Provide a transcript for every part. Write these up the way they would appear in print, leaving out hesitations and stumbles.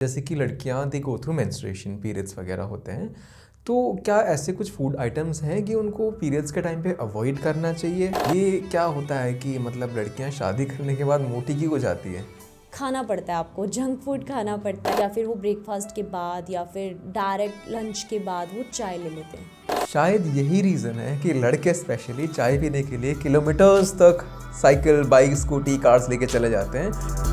जैसे कि लड़कियां दे गो थ्रू मेंस्ट्रुएशन पीरियड्स वगैरह होते हैं, तो क्या ऐसे कुछ फूड आइटम्स हैं कि उनको पीरियड्स के टाइम पे अवॉइड करना चाहिए? ये क्या होता है कि मतलब लड़कियां शादी करने के बाद मोटी क्यों हो जाती है? खाना पड़ता है आपको, जंक फूड खाना पड़ता है, या फिर वो ब्रेकफास्ट के बाद या फिर डायरेक्ट लंच के बाद वो चाय ले लेते हैं। शायद यही रीज़न है कि लड़के स्पेशली चाय पीने के लिए किलोमीटर्स तक साइकिल, बाइक, स्कूटी, कार्स लेके चले जाते हैं।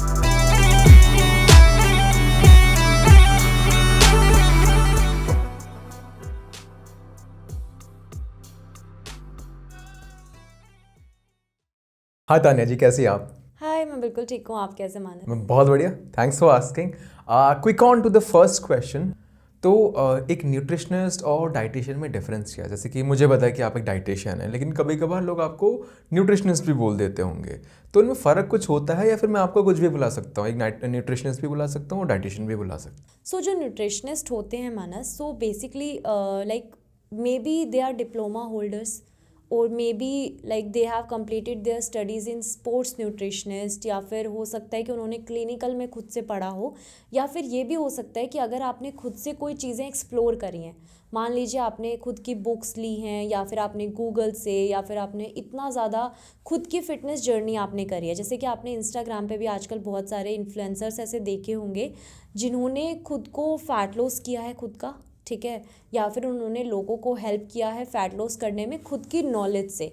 हाँ तान्या जी, कैसी हैं आप? हाय, मैं बिल्कुल ठीक हूँ। आप कैसे माने? मैं बहुत बढ़िया, thanks for asking. Quick on to the first question. तो एक न्यूट्रिशनिस्ट और डाइटिशियन में डिफरेंस क्या है? जैसे कि मुझे पता है कि आप एक डाइटिशियन हैं, लेकिन कभी कभार लोग आपको न्यूट्रिशनिस्ट भी बोल देते होंगे, तो इनमें फ़र्क कुछ होता है या फिर मैं आपको कुछ भी बुला सकता हूँ? एक न्यूट्रिशनिस्ट भी बुला सकता हूँ और डाइटिशियन भी बुला सकता हूँ। सो जो न्यूट्रिशनिस्ट होते हैं Manas, so basically like maybe they are diploma holders और maybe like they have completed their studies in sports nutritionist, या फिर हो सकता है कि उन्होंने क्लिनिकल में खुद से पढ़ा हो, या फिर ये भी हो सकता है कि अगर आपने खुद से कोई चीज़ें एक्सप्लोर करी हैं, मान लीजिए आपने खुद की बुक्स ली हैं, या फिर आपने गूगल से, या फिर आपने इतना ज़्यादा खुद की फ़िटनेस जर्नी आपने करी है। जैसे कि आपने इंस्टाग्राम पे भी आजकल बहुत सारे इन्फ्लुएंसर्स ऐसे देखे होंगे जिन्होंने खुद को फ़ैट लॉस किया है खुद का, ठीक है, या फिर उन्होंने लोगों को हेल्प किया है फ़ैट लॉस करने में खुद की नॉलेज से।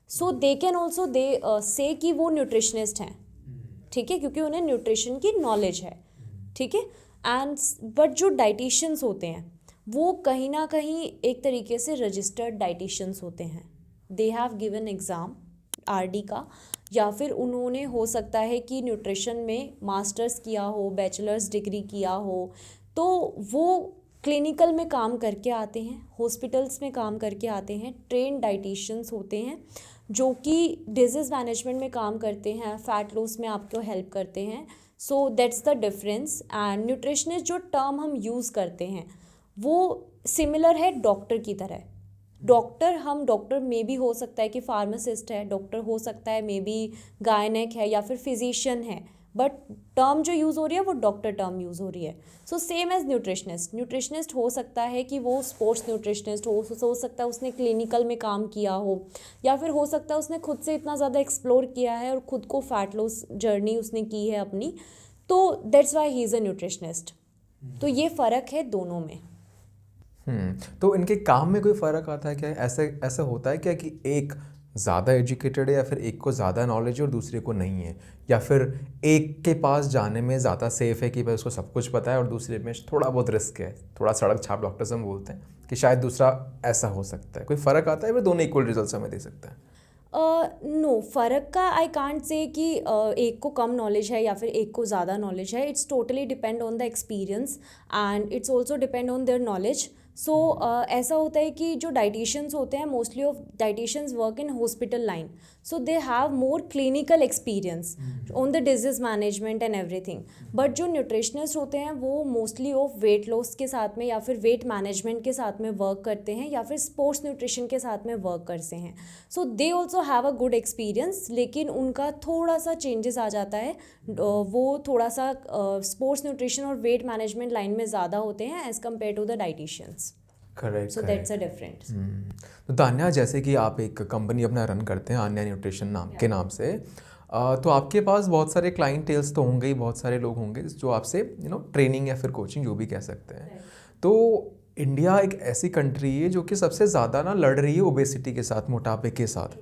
सो दे कैन ऑल्सो दे से कि वो न्यूट्रिशनिस्ट हैं, ठीक है, क्योंकि उन्हें न्यूट्रिशन की नॉलेज है, ठीक है। एंड बट जो डाइटिशियंस होते हैं वो कहीं ना कहीं एक तरीके से रजिस्टर्ड डाइटिशियंस होते हैं। They have given exam RD का, या फिर उन्होंने हो सकता है कि न्यूट्रिशन में मास्टर्स किया हो, बैचलर्स डिग्री किया हो, तो वो क्लिनिकल में काम करके आते हैं, हॉस्पिटल्स में काम करके आते हैं, ट्रेन डाइटिशियंस होते हैं जो कि डिजीज़ मैनेजमेंट में काम करते हैं, फ़ैट लॉस में आपको हेल्प करते हैं। So that's the difference. And nutritionist जो टर्म हम यूज़ करते हैं वो सिमिलर है डॉक्टर की तरह। डॉक्टर मे बी हो सकता है कि फार्मासिस्ट है, डॉक्टर हो सकता है मे बी गायनेक है, या फिर फिजिशियन है, बट टर्म जो यूज़ हो रही है वो डॉक्टर टर्म यूज़ हो रही है। सो सेम एज न्यूट्रिशनिस्ट हो सकता है कि वो स्पोर्ट्स न्यूट्रिशनिस्ट हो सकता है उसने क्लिनिकल में काम किया हो, या फिर हो सकता है उसने खुद से इतना ज़्यादा एक्सप्लोर किया है और खुद को फैट लॉस जर्नी उसने की है अपनी, तो that's why he is a nutritionist. तो ये फ़र्क है दोनों में। तो इनके काम में कोई फ़र्क आता है क्या? ऐसे ऐसा होता है क्या कि एक ज़्यादा एजुकेटेड है या फिर एक को ज़्यादा नॉलेज है और दूसरे को नहीं है, या फिर एक के पास जाने में ज़्यादा सेफ है कि भाई उसको सब कुछ पता है और दूसरे में थोड़ा बहुत रिस्क है, थोड़ा सड़क छाप डॉक्टर्स हम बोलते हैं कि शायद दूसरा ऐसा हो सकता है? कोई फ़र्क आता है फिर दोनों इक्वल रिजल्ट हमें दे सकता है? नो, फ़र्क का आई कांट से कि एक को कम नॉलेज है या फिर एक को ज़्यादा नॉलेज है। It's totally depend on the experience and it's also depend on their knowledge. So ऐसा होता है कि जो डाइटिशियंस होते हैं, mostly of dieticians work in hospital line, so they have more clinical experience on the disease management and everything. But जो nutritionist होते हैं वो मोस्टली ऑफ वेट लॉस के साथ में या फिर वेट मैनेजमेंट के साथ में वर्क करते हैं, या फिर स्पोर्ट्स न्यूट्रिशन के साथ में वर्क करते हैं। So they also have a good experience, लेकिन उनका थोड़ा सा चेंजेस आ जाता है। वो थोड़ा सा स्पोर्ट्स न्यूट्रिशन और वेट मैनेजमेंट लाइन में ज़्यादा होते हैं as compared to the dieticians. Correct, so that's a difference. तो तान्या, जैसे कि आप एक कंपनी अपना रन करते हैं आन्या न्यूट्रिशन के नाम से, तो आपके पास बहुत सारे क्लाइंटेल्स तो होंगे ही, बहुत सारे लोग होंगे जो आपसे ट्रेनिंग या फिर कोचिंग जो भी कह सकते हैं। तो इंडिया एक ऐसी कंट्री है जो कि सबसे ज़्यादा लड़ रही है ओबेसिटी के साथ, मोटापे के साथ।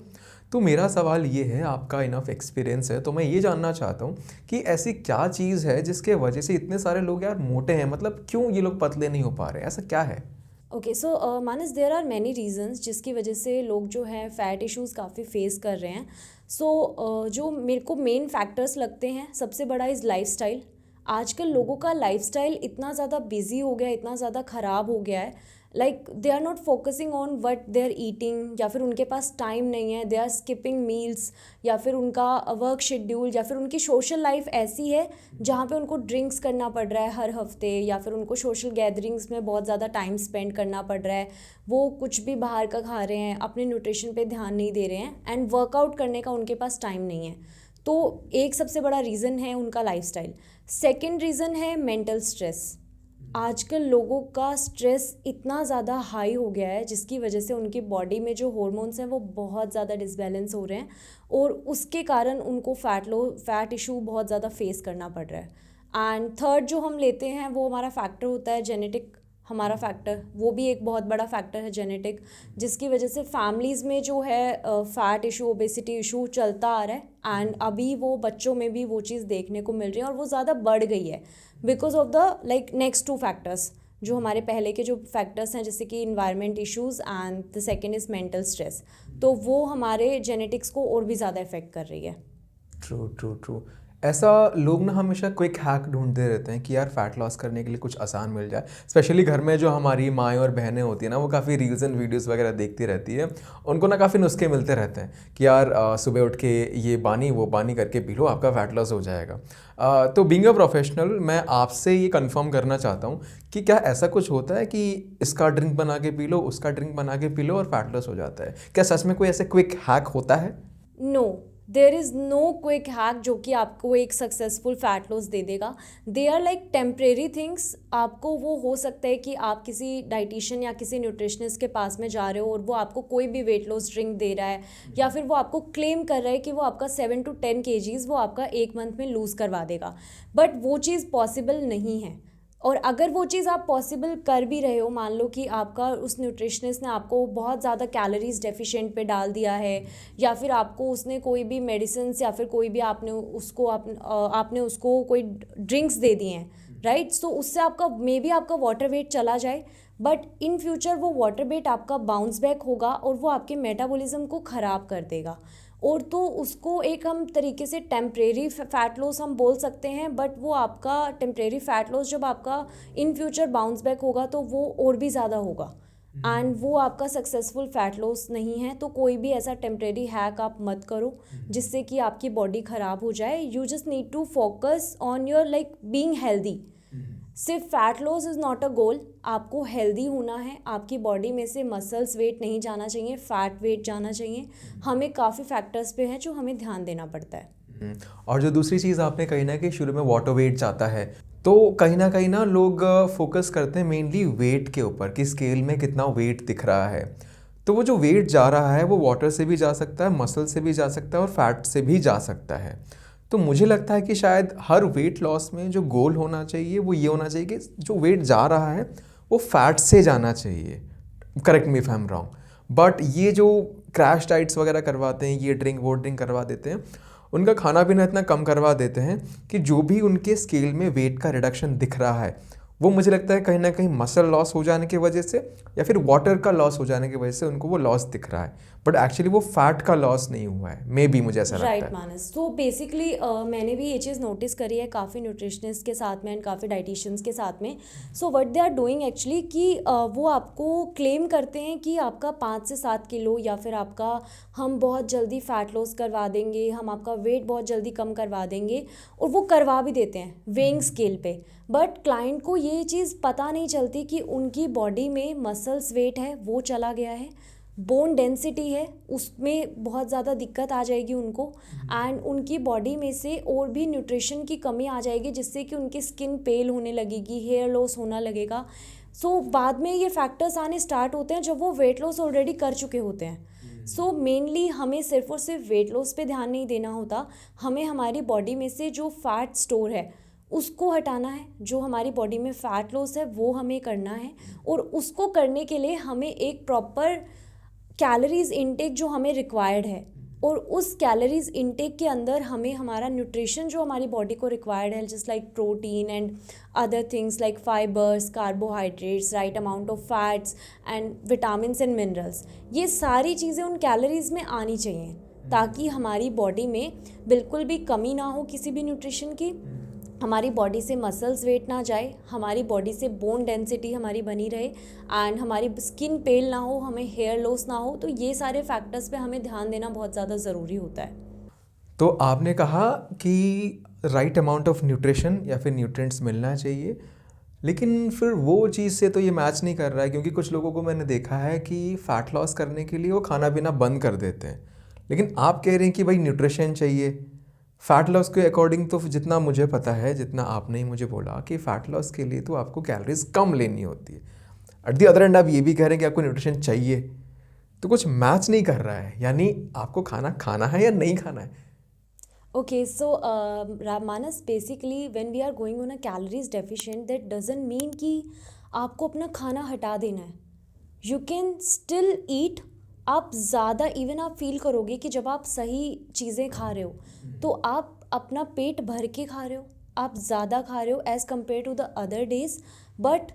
तो मेरा सवाल ये है, आपका इनफ एक्सपीरियंस है तो मैं ये जानना चाहता हूँ कि ऐसी क्या चीज़ है जिसके वजह से इतने सारे लोग यार मोटे हैं? मतलब क्यों ये लोग पतले नहीं हो पा रहे हैं? ऐसा क्या है? Okay, so Manas, there are many reasons जिसकी वजह से लोग जो हैं फ़ैट इश्यूज़ काफ़ी फेस कर रहे हैं। सो जो मेरे को मेन फैक्टर्स लगते हैं, सबसे बड़ा इज़ लाइफस्टाइल। आजकल लोगों का लाइफस्टाइल इतना ज़्यादा बिजी हो गया है, इतना ज़्यादा ख़राब हो गया है, like they are not focusing on what they are eating, या फिर उनके पास टाइम नहीं है, दे आर स्किपिंग मील्स, या फिर उनका वर्क शेड्यूल, या फिर उनकी सोशल लाइफ ऐसी है जहाँ पे उनको ड्रिंक्स करना पड़ रहा है हर हफ्ते, या फिर उनको सोशल गैदरिंग्स में बहुत ज़्यादा टाइम स्पेंड करना पड़ रहा है, वो कुछ भी बाहर का खा रहे हैं, अपने न्यूट्रिशन पे ध्यान नहीं दे रहे हैं, एंड वर्कआउट करने का उनके पास टाइम नहीं है। तो एक सबसे बड़ा रीज़न है उनका लाइफस्टाइल। सेकंड रीज़न है मेंटल स्ट्रेस। आजकल लोगों का स्ट्रेस इतना ज़्यादा हाई हो गया है जिसकी वजह से उनकी बॉडी में जो हॉर्मोन्स हैं वो बहुत ज़्यादा डिसबैलेंस हो रहे हैं, और उसके कारण उनको फैट इशू बहुत ज़्यादा फेस करना पड़ रहा है। एंड थर्ड जो हम लेते हैं वो हमारा फैक्टर होता है जेनेटिक। हमारा फैक्टर वो भी एक बहुत बड़ा फैक्टर है जेनेटिक, जिसकी वजह से फैमिलीज़ में जो है फ़ैट इशू, ओबेसिटी इशू चलता आ रहा है। एंड अभी वो बच्चों में भी वो चीज़ देखने को मिल रही है और वो ज़्यादा बढ़ गई है because of the like next two factors जो हमारे पहले के जो फैक्टर्स हैं, जैसे कि environment issues and the second is mental stress. तो वो हमारे जेनेटिक्स को और भी ज़्यादा इफेक्ट कर रही है। True true true. ऐसा लोग ना हमेशा क्विक हैक ढूंढते रहते हैं कि यार फैट लॉस करने के लिए कुछ आसान मिल जाए। स्पेशली घर में जो हमारी माएँ और बहनें होती हैं ना, वो काफ़ी रील्स एंड वीडियोस वगैरह देखती रहती है। उनको ना काफ़ी नुस्खे मिलते रहते हैं कि यार सुबह उठ के ये पानी वो पानी करके पी लो, आपका फैट लॉस हो जाएगा। तो बीइंग अ प्रोफेशनल मैं आपसे ये कंफर्म करना चाहता हूँ कि क्या ऐसा कुछ होता है कि इसका ड्रिंक बना के पी लो, उसका ड्रिंक बना के पी लो और फैट लॉस हो जाता है? क्या सच में कोई ऐसे क्विक हैक होता है? No, there is no quick hack जो कि आपको एक सक्सेसफुल फैट लॉस दे देगा। They are like temporary things. आपको वो हो सकता है कि आप किसी डाइटिशियन या किसी न्यूट्रिशनिस्ट के पास में जा रहे हो और वो आपको कोई भी वेट लॉस ड्रिंक दे रहा है, या फिर वो आपको क्लेम कर रहा है कि वो आपका 7 to 10 kgs वो आपका 1 month में लूज़ करवा देगा, बट वो चीज़ पॉसिबल नहीं है। और अगर वो चीज़ आप पॉसिबल कर भी रहे हो, मान लो कि आपका उस न्यूट्रिशनिस्ट ने आपको बहुत ज़्यादा कैलोरीज डेफिशिएंट पे डाल दिया है, या फिर आपको उसने कोई भी मेडिसिन या फिर कोई भी आपने उसको कोई ड्रिंक्स दे दिए हैं, राइट। सो उससे आपका मे बी आपका वाटर वेट चला जाए, बट इन फ्यूचर वो वाटर वेट आपका बाउंस बैक होगा और वो आपके मेटाबॉलिज्म को ख़राब कर देगा। और तो उसको एक हम तरीके से टेम्परेरी फ़ैट लॉस हम बोल सकते हैं, बट वो आपका टेम्परेरी फ़ैट लॉस जब आपका इन फ्यूचर बाउंस बैक होगा तो वो और भी ज़्यादा होगा, एंड वो आपका सक्सेसफुल फ़ैट लॉस नहीं है। तो कोई भी ऐसा टेम्परेरी हैक आप मत करो जिससे कि आपकी बॉडी ख़राब हो जाए। You just need to focus on your like being healthy. सिर्फ fat loss is not a goal, आपको हेल्दी होना है। आपकी बॉडी में से मसल्स वेट नहीं जाना चाहिए, फैट वेट जाना चाहिए। हमें काफ़ी फैक्टर्स पे है जो हमें ध्यान देना पड़ता है। और जो दूसरी चीज़ आपने कही ना कि शुरू में वाटर वेट जाता है, तो कहीं ना लोग फोकस करते हैं मेनली वेट के ऊपर कि स्केल में कितना वेट दिख रहा है। तो वो जो वेट जा रहा है वो वाटर से भी जा सकता है, मसल से भी जा सकता है और फैट से भी जा सकता है। तो मुझे लगता है कि शायद हर वेट लॉस में जो गोल होना चाहिए वो ये होना चाहिए कि जो वेट जा रहा है वो फैट से जाना चाहिए। Correct me if I am wrong. But ये जो क्रैश डाइट्स वगैरह करवाते हैं, ये ड्रिंक वो ड्रिंक करवा देते हैं, उनका खाना पीना इतना कम करवा देते हैं कि जो भी उनके स्केल में वेट का रिडक्शन दिख रहा है वो मुझे लगता है कहीं ना कहीं मसल लॉस हो जाने की वजह से या फिर वाटर का लॉस हो जाने की वजह से उनको वो लॉस दिख रहा है, बट एक्चुअली वो फैट का लॉस नहीं हुआ है। मे बी मुझे ऐसा लगता है। राइट मानस। तो बेसिकली मैंने भी ये चीज़ नोटिस करी है काफ़ी न्यूट्रिशनिस्ट के साथ में एंड काफ़ी डाइटिशियंस के साथ में। So what they are doing actually कि वो आपको क्लेम करते हैं कि आपका 5 से 7 किलो या फिर आपका हम बहुत जल्दी फ़ैट लॉस करवा देंगे, हम आपका वेट बहुत जल्दी कम करवा देंगे, और वो करवा भी देते हैं वेइंग स्केल पे। बट क्लाइंट को ये चीज़ पता नहीं चलती कि उनकी बॉडी में मसल्स वेट है वो चला गया है, बोन डेंसिटी है उसमें बहुत ज़्यादा दिक्कत आ जाएगी उनको, एंड उनकी बॉडी में से और भी न्यूट्रिशन की कमी आ जाएगी जिससे कि उनकी स्किन पेल होने लगेगी, हेयर लॉस होना लगेगा। सो बाद में ये फैक्टर्स आने स्टार्ट होते हैं जब वो वेट लॉस ऑलरेडी कर चुके होते हैं। सो मेनली हमें सिर्फ और सिर्फ वेट लॉस पे ध्यान नहीं देना होता, हमें हमारी बॉडी में से जो फैट स्टोर है उसको हटाना है। जो हमारी बॉडी में फ़ैट लॉस है वो हमें करना है, और उसको करने के लिए हमें एक प्रॉपर कैलोरीज इनटेक जो हमें रिक्वायर्ड है, और उस कैलोरीज इनटेक के अंदर हमें हमारा न्यूट्रिशन जो हमारी बॉडी को रिक्वायर्ड है, just like protein and other things like fibres, carbohydrates, right amount of fats and vitamins and minerals, ये सारी चीज़ें उन कैलोरीज में आनी चाहिए ताकि हमारी बॉडी में बिल्कुल भी कमी ना हो किसी भी न्यूट्रिशन की, हमारी बॉडी से मसल्स वेट ना जाए, हमारी बॉडी से बोन डेंसिटी हमारी बनी रहे, एंड हमारी स्किन पेल ना हो, हमें हेयर लॉस ना हो। तो ये सारे फैक्टर्स पे हमें ध्यान देना बहुत ज़्यादा ज़रूरी होता है। तो आपने कहा कि राइट अमाउंट ऑफ न्यूट्रिशन या फिर न्यूट्रिएंट्स मिलना चाहिए, लेकिन फिर वो चीज़ से तो ये मैच नहीं कर रहा है, क्योंकि कुछ लोगों को मैंने देखा है कि फ़ैट लॉस करने के लिए वो खाना पीना बंद कर देते हैं, लेकिन आप कह रहे हैं कि भाई न्यूट्रिशन चाहिए, फैट लॉस के अकॉर्डिंग तो जितना मुझे पता है, जितना आपने ही मुझे बोला कि फैट लॉस के लिए तो आपको कैलोरीज कम लेनी होती है। एट द अदर एंड आप ये भी कह रहे हैं कि आपको न्यूट्रिशन चाहिए, तो कुछ मैच नहीं कर रहा है, यानी आपको खाना खाना है या नहीं खाना है। Okay, so Manas, basically when we are going on a calories deficient, that doesn't mean कि आपको अपना खाना हटा देना है. You can still eat. आप ज़्यादा इवन आप फील करोगे कि जब आप सही चीज़ें खा रहे हो तो आप अपना पेट भर के खा रहे हो, आप ज़्यादा खा रहे हो as compared to the other days, but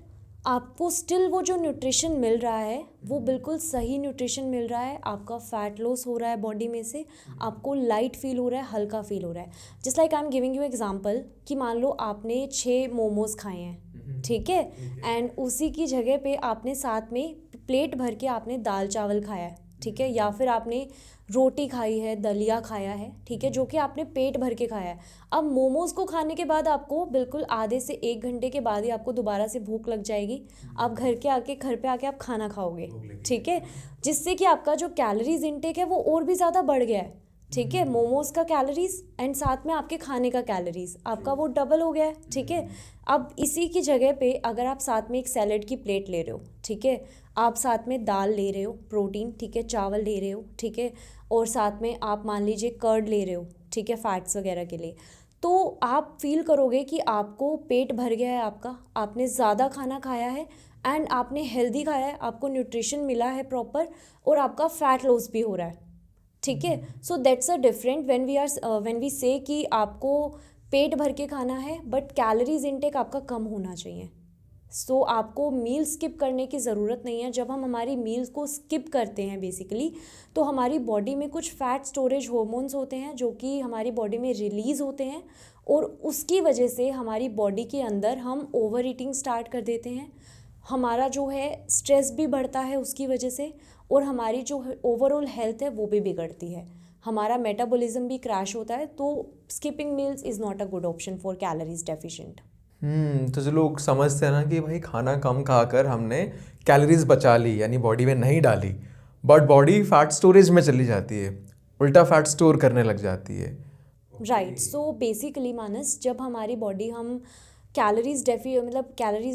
आपको स्टिल वो जो न्यूट्रिशन मिल रहा है वो बिल्कुल सही न्यूट्रिशन मिल रहा है. आपका फैट लॉस हो रहा है बॉडी में से, आपको लाइट फील हो रहा है, हल्का फील हो रहा है. Just like I am giving you example कि मान लो आपने 6 मोमोज खाए हैं, ठीक है, एंड उसी की जगह पे आपने साथ में प्लेट भर के आपने दाल चावल खाया है, ठीक है, या फिर आपने रोटी खाई है, दलिया खाया है, ठीक है, जो कि आपने पेट भर के खाया है. अब मोमोज़ को खाने के बाद आपको बिल्कुल आधे से 1 घंटे के बाद ही आपको दोबारा से भूख लग जाएगी. आप घर पे आके आप खाना खाओगे, ठीक है, जिससे कि आपका जो कैलोरीज इनटेक है वो और भी ज़्यादा बढ़ गया है, ठीक है. मोमोज़ का कैलोरीज एंड साथ में आपके खाने का कैलोरीज आपका वो डबल हो गया है, ठीक है. अब इसी की जगह पे अगर आप साथ में एक सैलेड की प्लेट ले रहे हो, ठीक है, आप साथ में दाल ले रहे हो प्रोटीन, ठीक है, चावल ले रहे हो, ठीक है, और साथ में आप मान लीजिए कर्ड ले रहे हो, ठीक है, फैट्स वगैरह के लिए, तो आप फील करोगे कि आपको पेट भर गया है, आपने ज़्यादा खाना खाया है एंड आपने हेल्दी खाया है, आपको न्यूट्रिशन मिला है प्रॉपर, और आपका फैट लॉस भी हो रहा है, ठीक है. So that's a different when we say कि आपको पेट भर के खाना है बट कैलोरीज इनटेक आपका कम होना चाहिए. सो आपको मील स्किप करने की ज़रूरत नहीं है. जब हम हमारी मील्स को स्किप करते हैं बेसिकली, तो हमारी बॉडी में कुछ फैट स्टोरेज हार्मोन्स होते हैं जो कि हमारी बॉडी में रिलीज़ होते हैं, और उसकी वजह से हमारी बॉडी के अंदर हम ओवर ईटिंग स्टार्ट कर देते हैं. हमारा जो है स्ट्रेस भी बढ़ता है उसकी वजह से, और हमारी जो ओवरऑल हेल्थ है वो भी बिगड़ती है, हमारा मेटाबॉलिज्म भी क्रैश होता है. तो skipping meals is not a good option for calories deficient. तो जो लोग समझते हैं ना कि भाई खाना कम खाकर हमने कैलोरीज बचा ली, यानी बॉडी में नहीं डाली, बट बॉडी फैट स्टोरेज में चली जाती है, उल्टा फैट स्टोर करने लग जाती है. राइट. सो बेसिकली मानस, जब हमारी बॉडी हम कैलोरीज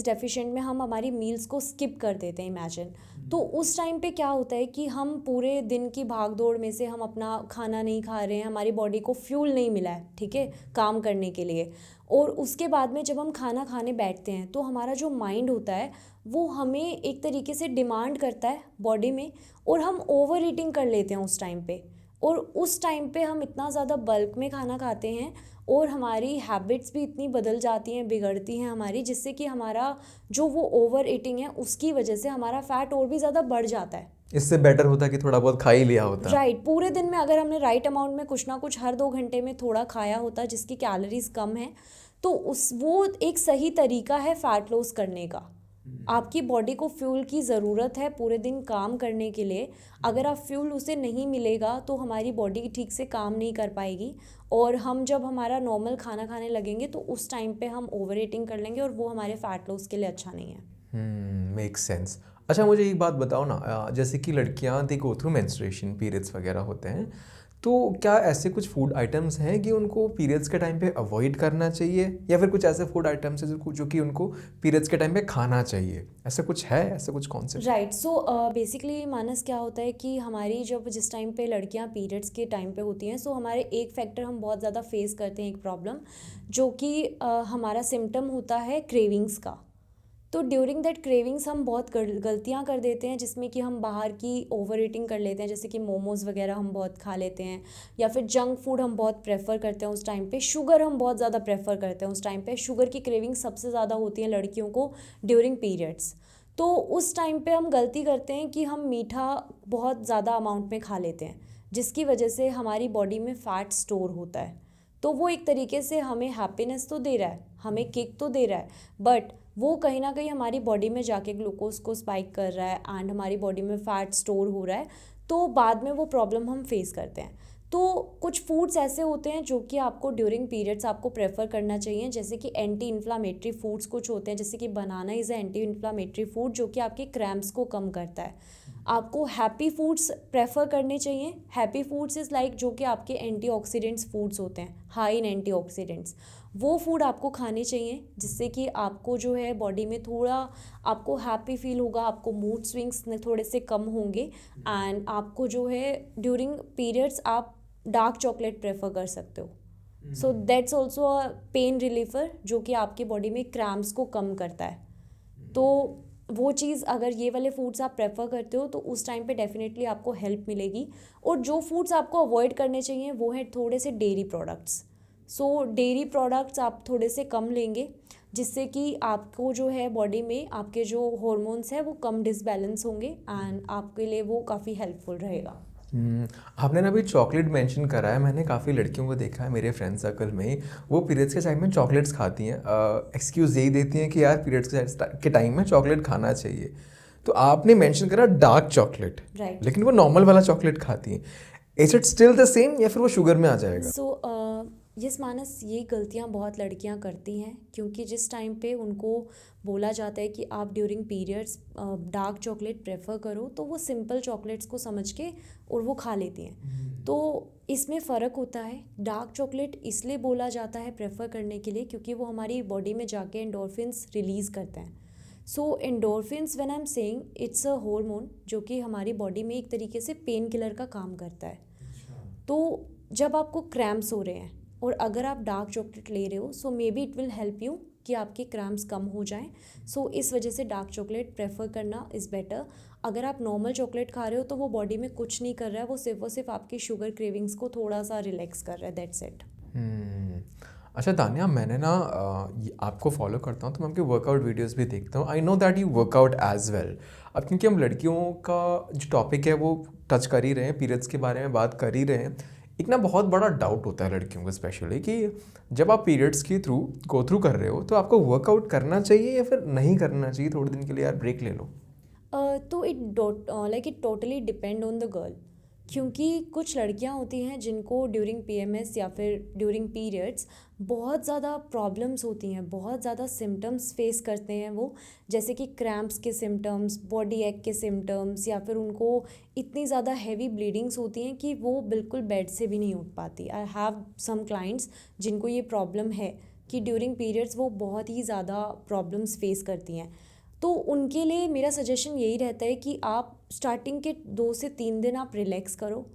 डेफिशिएंट में हम हमारी मील्स को स्किप कर देते हैं, इमेजिन, तो उस टाइम पे क्या होता है कि हम पूरे दिन की भाग दौड़ में से हम अपना खाना नहीं खा रहे हैं, हमारी बॉडी को फ्यूल नहीं मिला है, ठीक है, काम करने के लिए. और उसके बाद में जब हम खाना खाने बैठते हैं तो हमारा जो माइंड होता है वो हमें एक तरीके से डिमांड करता है बॉडी में, और हम ओवर ईटिंग कर लेते हैं उस टाइम पे. और उस टाइम पे हम इतना ज़्यादा बल्क में खाना खाते हैं और हमारी हैबिट्स भी इतनी बदल जाती हैं, बिगड़ती हैं हमारी, जिससे कि हमारा जो वो ओवर ईटिंग है उसकी वजह से हमारा फैट और भी ज़्यादा बढ़ जाता है. इससे बेटर होता कि थोड़ा बहुत खा ही लिया होता. राइट. पूरे दिन में अगर हमने राइट अमाउंट में कुछ ना कुछ हर 2 घंटे में थोड़ा खाया होता जिसकी कैलोरीज कम है, तो वो एक सही तरीका है फैट लॉस करने का. आपकी बॉडी को फ्यूल की ज़रूरत है पूरे दिन काम करने के लिए. अगर आप फ्यूल उसे नहीं मिलेगा तो हमारी बॉडी ठीक से काम नहीं कर पाएगी, और हम जब हमारा नॉर्मल खाना खाने लगेंगे तो उस टाइम पे हम ओवर ईटिंग कर लेंगे, और वो हमारे फैट लॉस के लिए अच्छा नहीं है. Make sense. अच्छा, मुझे एक बात बताओ ना, जैसे कि लड़कियां दे गो थ्रू मेंस्ट्रुएशन, पीरियड्स वगैरह होते हैं, तो क्या ऐसे कुछ फूड आइटम्स हैं कि उनको पीरियड्स के टाइम पे अवॉइड करना चाहिए, या फिर कुछ ऐसे फूड आइटम्स हैं जो कि उनको पीरियड्स के टाइम पे खाना चाहिए? ऐसा कुछ है, ऐसा कुछ कॉन्सेप्ट? राइट. सो बेसिकली मानस, क्या होता है कि हमारी जब जिस टाइम पे लड़कियां पीरियड्स के टाइम पे होती हैं, सो हमारे एक फैक्टर हम बहुत ज़्यादा फेस करते हैं, एक प्रॉब्लम, जो कि हमारा सिम्टम होता है क्रेविंग्स का. तो ड्यूरिंग दैट क्रेविंग्स हम बहुत गलतियाँ कर देते हैं, जिसमें कि हम बाहर की ओवर ईटिंग कर लेते हैं, जैसे कि मोमोज़ वगैरह हम बहुत खा लेते हैं, या फिर जंक फूड हम बहुत प्रेफर करते हैं उस टाइम पे. शुगर हम बहुत ज़्यादा प्रेफर करते हैं उस टाइम पे. शुगर की क्रेविंग सबसे ज़्यादा होती है लड़कियों को ड्यूरिंग पीरियड्स. तो उस टाइम पे हम गलती करते हैं कि हम मीठा बहुत ज़्यादा अमाउंट में खा लेते हैं, जिसकी वजह से हमारी बॉडी में फ़ैट स्टोर होता है. तो वो एक तरीके से हमें हैप्पीनेस तो दे रहा है, हमें किक तो दे रहा है, बट वो कहीं ना कहीं हमारी बॉडी में जाके ग्लूकोज को स्पाइक कर रहा है एंड हमारी बॉडी में फ़ैट स्टोर हो रहा है. तो बाद में वो प्रॉब्लम हम फेस करते हैं. तो कुछ फूड्स ऐसे होते हैं जो कि आपको ड्यूरिंग पीरियड्स आपको प्रेफर करना चाहिए, जैसे कि एंटी इन्फ्लामेटरी फूड्स कुछ होते हैं, जैसे कि banana is a anti inflammatory food जो कि आपके क्रैम्प्स को कम करता है. आपको हैप्पी फूड्स प्रेफर करने चाहिए। हैप्पी फूड्स इज़ लाइक जो कि आपके एंटीऑक्सीडेंट्स फूड्स होते हैं, हाई इन एंटीऑक्सीडेंट्स, वो फूड आपको खाने चाहिए जिससे कि आपको जो है बॉडी में थोड़ा आपको हैप्पी फील होगा, आपको मूड स्विंग्स थोड़े से कम होंगे। एंड आपको जो है ड्यूरिंग पीरियड्स आप डार्क चॉकलेट प्रेफर कर सकते हो। So that's also a pain रिलीफर जो कि आपकी बॉडी में क्रैम्प्स को कम करता है। तो वो चीज़ अगर ये वाले फूड्स आप प्रेफर करते हो तो उस टाइम पे डेफिनेटली आपको हेल्प मिलेगी। और जो फूड्स आपको अवॉइड करने चाहिए वो है थोड़े से डेयरी प्रोडक्ट्स। सो डेयरी प्रोडक्ट्स आप थोड़े से कम लेंगे जिससे कि आपको जो है बॉडी में आपके जो हॉर्मोन्स हैं वो कम डिसबैलेंस होंगे एंड आपके लिए वो काफ़ी हेल्पफुल रहेगा। आपने ना अभी चॉकलेट मेंशन करा है, मैंने काफ़ी लड़कियों को देखा है मेरे फ्रेंड सर्कल में ही, वो पीरियड्स के टाइम में चॉकलेट्स खाती हैं, एक्सक्यूज़ यही देती हैं कि यार पीरियड्स के टाइम में चॉकलेट खाना चाहिए। तो आपने मेंशन करा डार्क चॉकलेट, राइट। लेकिन वो नॉर्मल वाला चॉकलेट खाती हैं, is it still the same या फिर वो शुगर में आ जाएगा? सो यस मानस, ये गलतियाँ बहुत लड़कियाँ करती हैं क्योंकि जिस टाइम पे उनको बोला जाता है कि आप during periods dark chocolate prefer करो तो वो सिंपल चॉकलेट्स को समझ के और वो खा लेती हैं। तो इसमें फ़र्क होता है। डार्क चॉकलेट इसलिए बोला जाता है प्रेफर करने के लिए क्योंकि वो हमारी बॉडी में जाके एंडोर्फिन्स रिलीज़ करते हैं। So endorphins when I am saying it's a hormone जो कि हमारी बॉडी में एक तरीके से पेन किलर का काम करता है। तो जब आपको क्रैम्प्स हो रहे हैं और अगर आप डार्क चॉकलेट ले रहे हो so maybe it will help you कि आपके क्रैम्प्स कम हो जाएं। सो इस वजह से डार्क चॉकलेट प्रेफर करना इज़ बेटर। अगर आप नॉर्मल चॉकलेट खा रहे हो तो वो बॉडी में कुछ नहीं कर रहा है, वो सिर्फ आपकी शुगर क्रेविंग्स को थोड़ा सा रिलैक्स कर रहा है, दैट्स इट। अच्छा तान्या, मैंने ना आपको फॉलो करता हूँ तो मैं आपके वर्कआउट वीडियोस भी देखता हूँ। I know that you workout as well. अब क्योंकि हम लड़कियों का जो टॉपिक है वो टच कर ही रहे हैं, पीरियड्स के बारे में बात कर ही रहे हैं, एक ना बहुत बड़ा डाउट होता है लड़कियों को स्पेशली कि जब आप पीरियड्स के थ्रू गो थ्रू कर रहे हो तो आपको वर्कआउट करना चाहिए या फिर नहीं करना चाहिए, थोड़े दिन के लिए यार ब्रेक ले लो? तो it totally depend on the girl, क्योंकि कुछ लड़कियां होती हैं जिनको ड्यूरिंग पीएमएस या फिर ड्यूरिंग पीरियड्स बहुत ज़्यादा प्रॉब्लम्स होती हैं, बहुत ज़्यादा सिम्टम्स फेस करते हैं वो, जैसे कि क्रैम्प्स के सिम्टम्स, बॉडी एक के सिम्टम्स, या फिर उनको इतनी ज़्यादा हैवी ब्लीडिंग्स होती हैं कि वो बिल्कुल बेड से भी नहीं उठ पाती। आई हैव सम क्लाइंट्स जिनको ये प्रॉब्लम है कि ड्यूरिंग पीरियड्स वो बहुत ही ज़्यादा प्रॉब्लम्स फेस करती हैं। तो उनके लिए मेरा सजेशन यही रहता है कि आप स्टार्टिंग के 2 से 3 दिन आप रिलैक्स करो,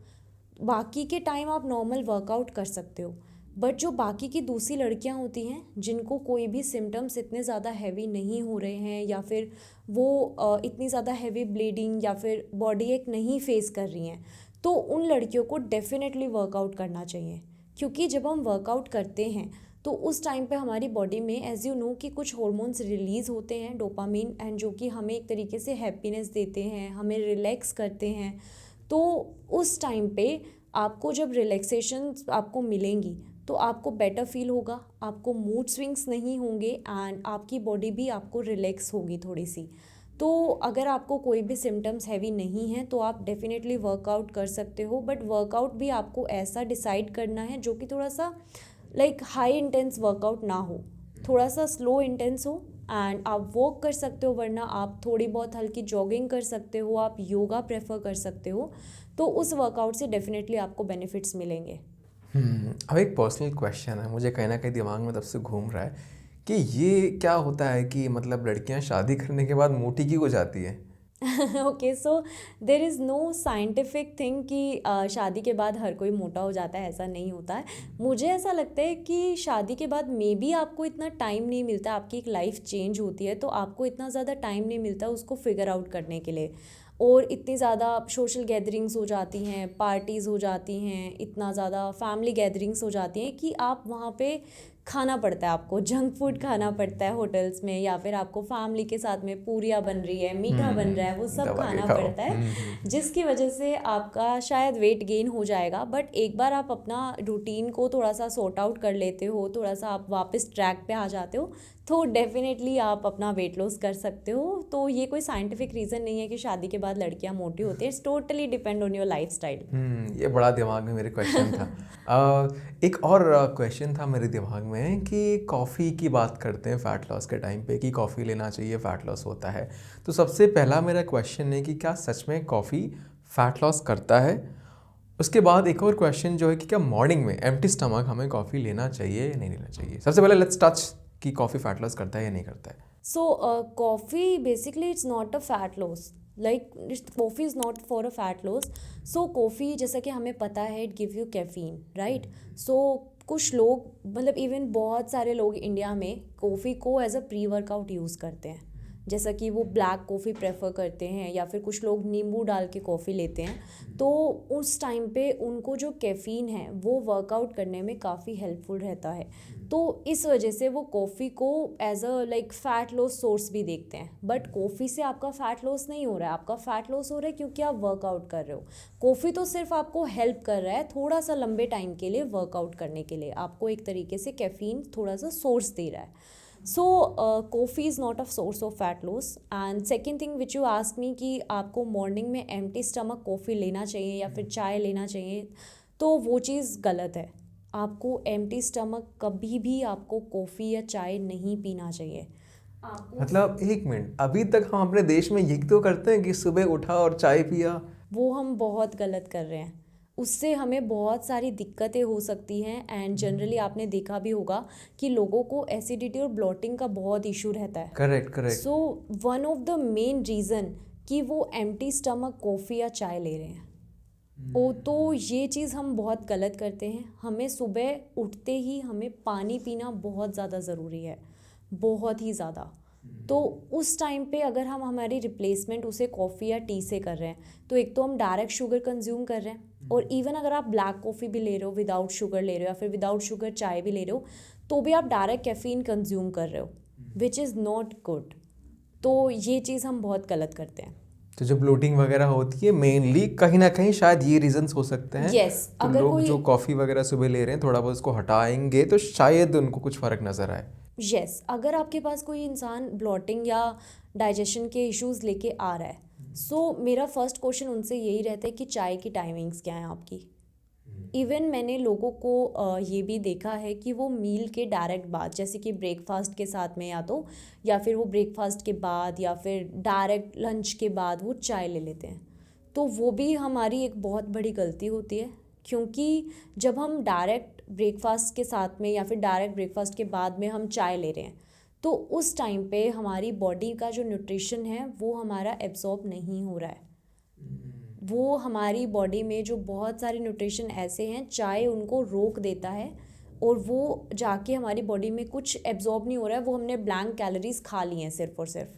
बाकी के टाइम आप नॉर्मल वर्कआउट कर सकते हो। बट जो बाकी की दूसरी लड़कियां होती हैं जिनको कोई भी सिम्टम्स इतने ज़्यादा हैवी नहीं हो रहे हैं या फिर वो इतनी ज़्यादा हैवी ब्लीडिंग या फिर बॉडी एक नहीं फेस कर रही हैं, तो उन लड़कियों को डेफिनेटली वर्कआउट करना चाहिए। क्योंकि जब हम वर्कआउट करते हैं तो उस टाइम पे हमारी बॉडी में एज यू नो कि कुछ हॉर्मोन्स रिलीज़ होते हैं, डोपामिन, एंड जो कि हमें एक तरीके से हैप्पीनेस देते हैं, हमें रिलैक्स करते हैं। तो उस टाइम पे आपको जब रिलैक्सेशन आपको मिलेंगी तो आपको बेटर फील होगा, आपको मूड स्विंग्स नहीं होंगे एंड आपकी बॉडी भी आपको रिलैक्स होगी थोड़ी सी। तो अगर आपको कोई भी सिम्टम्स हैवी नहीं है तो आप डेफिनेटली वर्कआउट कर सकते हो, बट वर्कआउट भी आपको ऐसा डिसाइड करना है जो कि थोड़ा सा लाइक हाई इंटेंस वर्कआउट ना हो, थोड़ा सा स्लो इंटेंस हो। एंड आप वॉक कर सकते हो, वरना आप थोड़ी बहुत हल्की जॉगिंग कर सकते हो, आप योगा प्रेफर कर सकते हो। तो उस वर्कआउट से डेफिनेटली आपको बेनिफिट्स मिलेंगे। अब एक पर्सनल क्वेश्चन है, मुझे कहीं ना कहीं दिमाग में तब से घूम रहा है कि ये क्या होता है कि मतलब लड़कियां शादी करने के बाद मोटी क्यों हो जाती है? Okay, so there is no scientific thing कि शादी के बाद हर कोई मोटा हो जाता है, ऐसा नहीं होता है। मुझे ऐसा लगता है कि शादी के बाद मे बी आपको इतना टाइम नहीं मिलता, आपकी एक लाइफ चेंज होती है तो आपको इतना ज़्यादा टाइम नहीं मिलता उसको फिगर आउट करने के लिए, और इतनी ज़्यादा सोशल गैदरिंग्स हो जाती हैं, पार्टीज़ हो जाती हैं, इतना ज़्यादा फैमिली गैदरिंग्स हो जाती हैं कि आप वहाँ पे खाना पड़ता है, आपको जंक फूड खाना पड़ता है होटल्स में, या फिर आपको फैमिली के साथ में पूरियाँ बन रही है, मीठा बन रहा है, वो सब दबा के खाना खाओ। पड़ता है, जिसकी वजह से आपका शायद वेट गेन हो जाएगा। बट एक बार आप अपना रूटीन को थोड़ा सा सॉर्ट आउट कर लेते हो, थोड़ा सा आप वापस ट्रैक पे आ जाते हो, तो डेफिनेटली आप अपना वेट लॉस कर सकते हो। तो ये कोई साइंटिफिक रीज़न नहीं है कि शादी के बाद लड़कियां मोटी होती हैं। It's totally depend on your lifestyle. ये बड़ा दिमाग में मेरे क्वेश्चन था। एक और क्वेश्चन था मेरे दिमाग में कि कॉफ़ी की बात करते हैं फ़ैट लॉस के टाइम पे कि कॉफ़ी लेना चाहिए, फ़ैट लॉस होता है। तो सबसे पहला मेरा क्वेश्चन है कि क्या सच में कॉफ़ी फ़ैट लॉस करता है? उसके बाद एक और क्वेश्चन जो है कि क्या मॉर्निंग में एम्प्टी स्टमक हमें कॉफ़ी लेना चाहिए या नहीं लेना चाहिए? सबसे पहले लेट्स टच कि कॉफ़ी फ़ैट लॉस करता है या नहीं करता है। So, coffee basically it's not a fat loss. Like coffee is not for a fat loss. So coffee जैसा कि हमें पता है it give you caffeine, right? So कुछ लोग मतलब इवन बहुत सारे लोग इंडिया में कॉफ़ी को as a pre workout use करते हैं, जैसा कि वो ब्लैक कॉफ़ी प्रेफर करते हैं या फिर कुछ लोग नींबू डाल के कॉफ़ी लेते हैं। तो उस टाइम पे उनको जो कैफ़ीन है वो वर्कआउट करने में काफ़ी हेल्पफुल रहता है। तो इस वजह से वो कॉफ़ी को as a like fat loss source भी देखते हैं। बट कॉफ़ी से आपका फ़ैट लॉस नहीं हो रहा है, आपका फ़ैट लॉस हो रहा है क्योंकि आप वर्कआउट कर रहे हो। कॉफ़ी तो सिर्फ आपको हेल्प कर रहा है थोड़ा सा लंबे टाइम के लिए वर्कआउट करने के लिए, आपको एक तरीके से कैफ़ीन थोड़ा सा सोर्स दे रहा है। So coffee is not a source of fat loss. And second thing which you ask me कि आपको मॉर्निंग में एम्प्टी स्टमक कॉफ़ी लेना चाहिए या फिर चाय लेना चाहिए, तो वो चीज़ गलत है। आपको एम्प्टी स्टमक कभी भी आपको कॉफ़ी या चाय नहीं पीना चाहिए। आपको मतलब एक मिनट, अभी तक हम अपने देश में यही तो करते हैं कि सुबह उठा और चाय पिया। वो हम बहुत गलत कर रहे हैं, उससे हमें बहुत सारी दिक्कतें हो सकती हैं। एंड जनरली आपने देखा भी होगा कि लोगों को एसिडिटी और ब्लोटिंग का बहुत इशू रहता है। Correct correct. So one of the main reason कि वो एम्प्टी स्टमक कॉफ़ी या चाय ले रहे हैं, ओ तो ये चीज़ हम बहुत गलत करते हैं। हमें सुबह उठते ही हमें पानी पीना बहुत ज़्यादा ज़रूरी है, बहुत ही ज़्यादा। तो उस टाइम पे अगर हम हमारी रिप्लेसमेंट उसे कॉफ़ी या टी से कर रहे हैं, तो एक तो हम डायरेक्ट शुगर कंज्यूम कर रहे हैं, और इवन अगर आप ब्लैक कॉफ़ी भी ले रहे हो विदाउट शुगर ले रहे हो या फिर विदाउट शुगर चाय भी ले रहे हो, तो भी आप डायरेक्ट कैफ़ीन कंज्यूम कर रहे हो, विच इज़ नॉट गुड। तो ये चीज़ हम बहुत गलत करते हैं। तो जो ब्लोटिंग वगैरह होती है मेनली कहीं ना कहीं शायद ये रीजंस हो सकते हैं। Yes, तो अगर लोग कोई जो कॉफ़ी वगैरह सुबह ले रहे हैं थोड़ा बहुत उसको हटाएंगे तो शायद उनको कुछ फ़र्क नज़र आए। यस अगर आपके पास कोई इंसान ब्लॉटिंग या डाइजेशन के इश्यूज लेके आ रहा है, सो मेरा फर्स्ट क्वेश्चन उनसे यही रहता है कि चाय की टाइमिंग्स क्या हैं आपकी। इवन मैंने लोगों को ये भी देखा है कि वो मील के डायरेक्ट बाद, जैसे कि ब्रेकफास्ट के साथ में या फिर वो ब्रेकफास्ट के बाद या फिर डायरेक्ट लंच के बाद वो चाय ले लेते हैं। तो वो भी हमारी एक बहुत बड़ी गलती होती है, क्योंकि जब हम डायरेक्ट ब्रेकफास्ट के साथ में या फिर डायरेक्ट ब्रेकफास्ट के बाद में हम चाय ले रहे हैं, तो उस टाइम पे हमारी बॉडी का जो न्यूट्रिशन है वो हमारा एब्जॉर्ब नहीं हो रहा है। वो हमारी बॉडी में जो बहुत सारे न्यूट्रिशन ऐसे हैं, चाय उनको रोक देता है और वो जाके हमारी बॉडी में कुछ एब्जॉर्ब नहीं हो रहा है, वो हमने ब्लैंक कैलोरीज खा ली हैं सिर्फ और सिर्फ।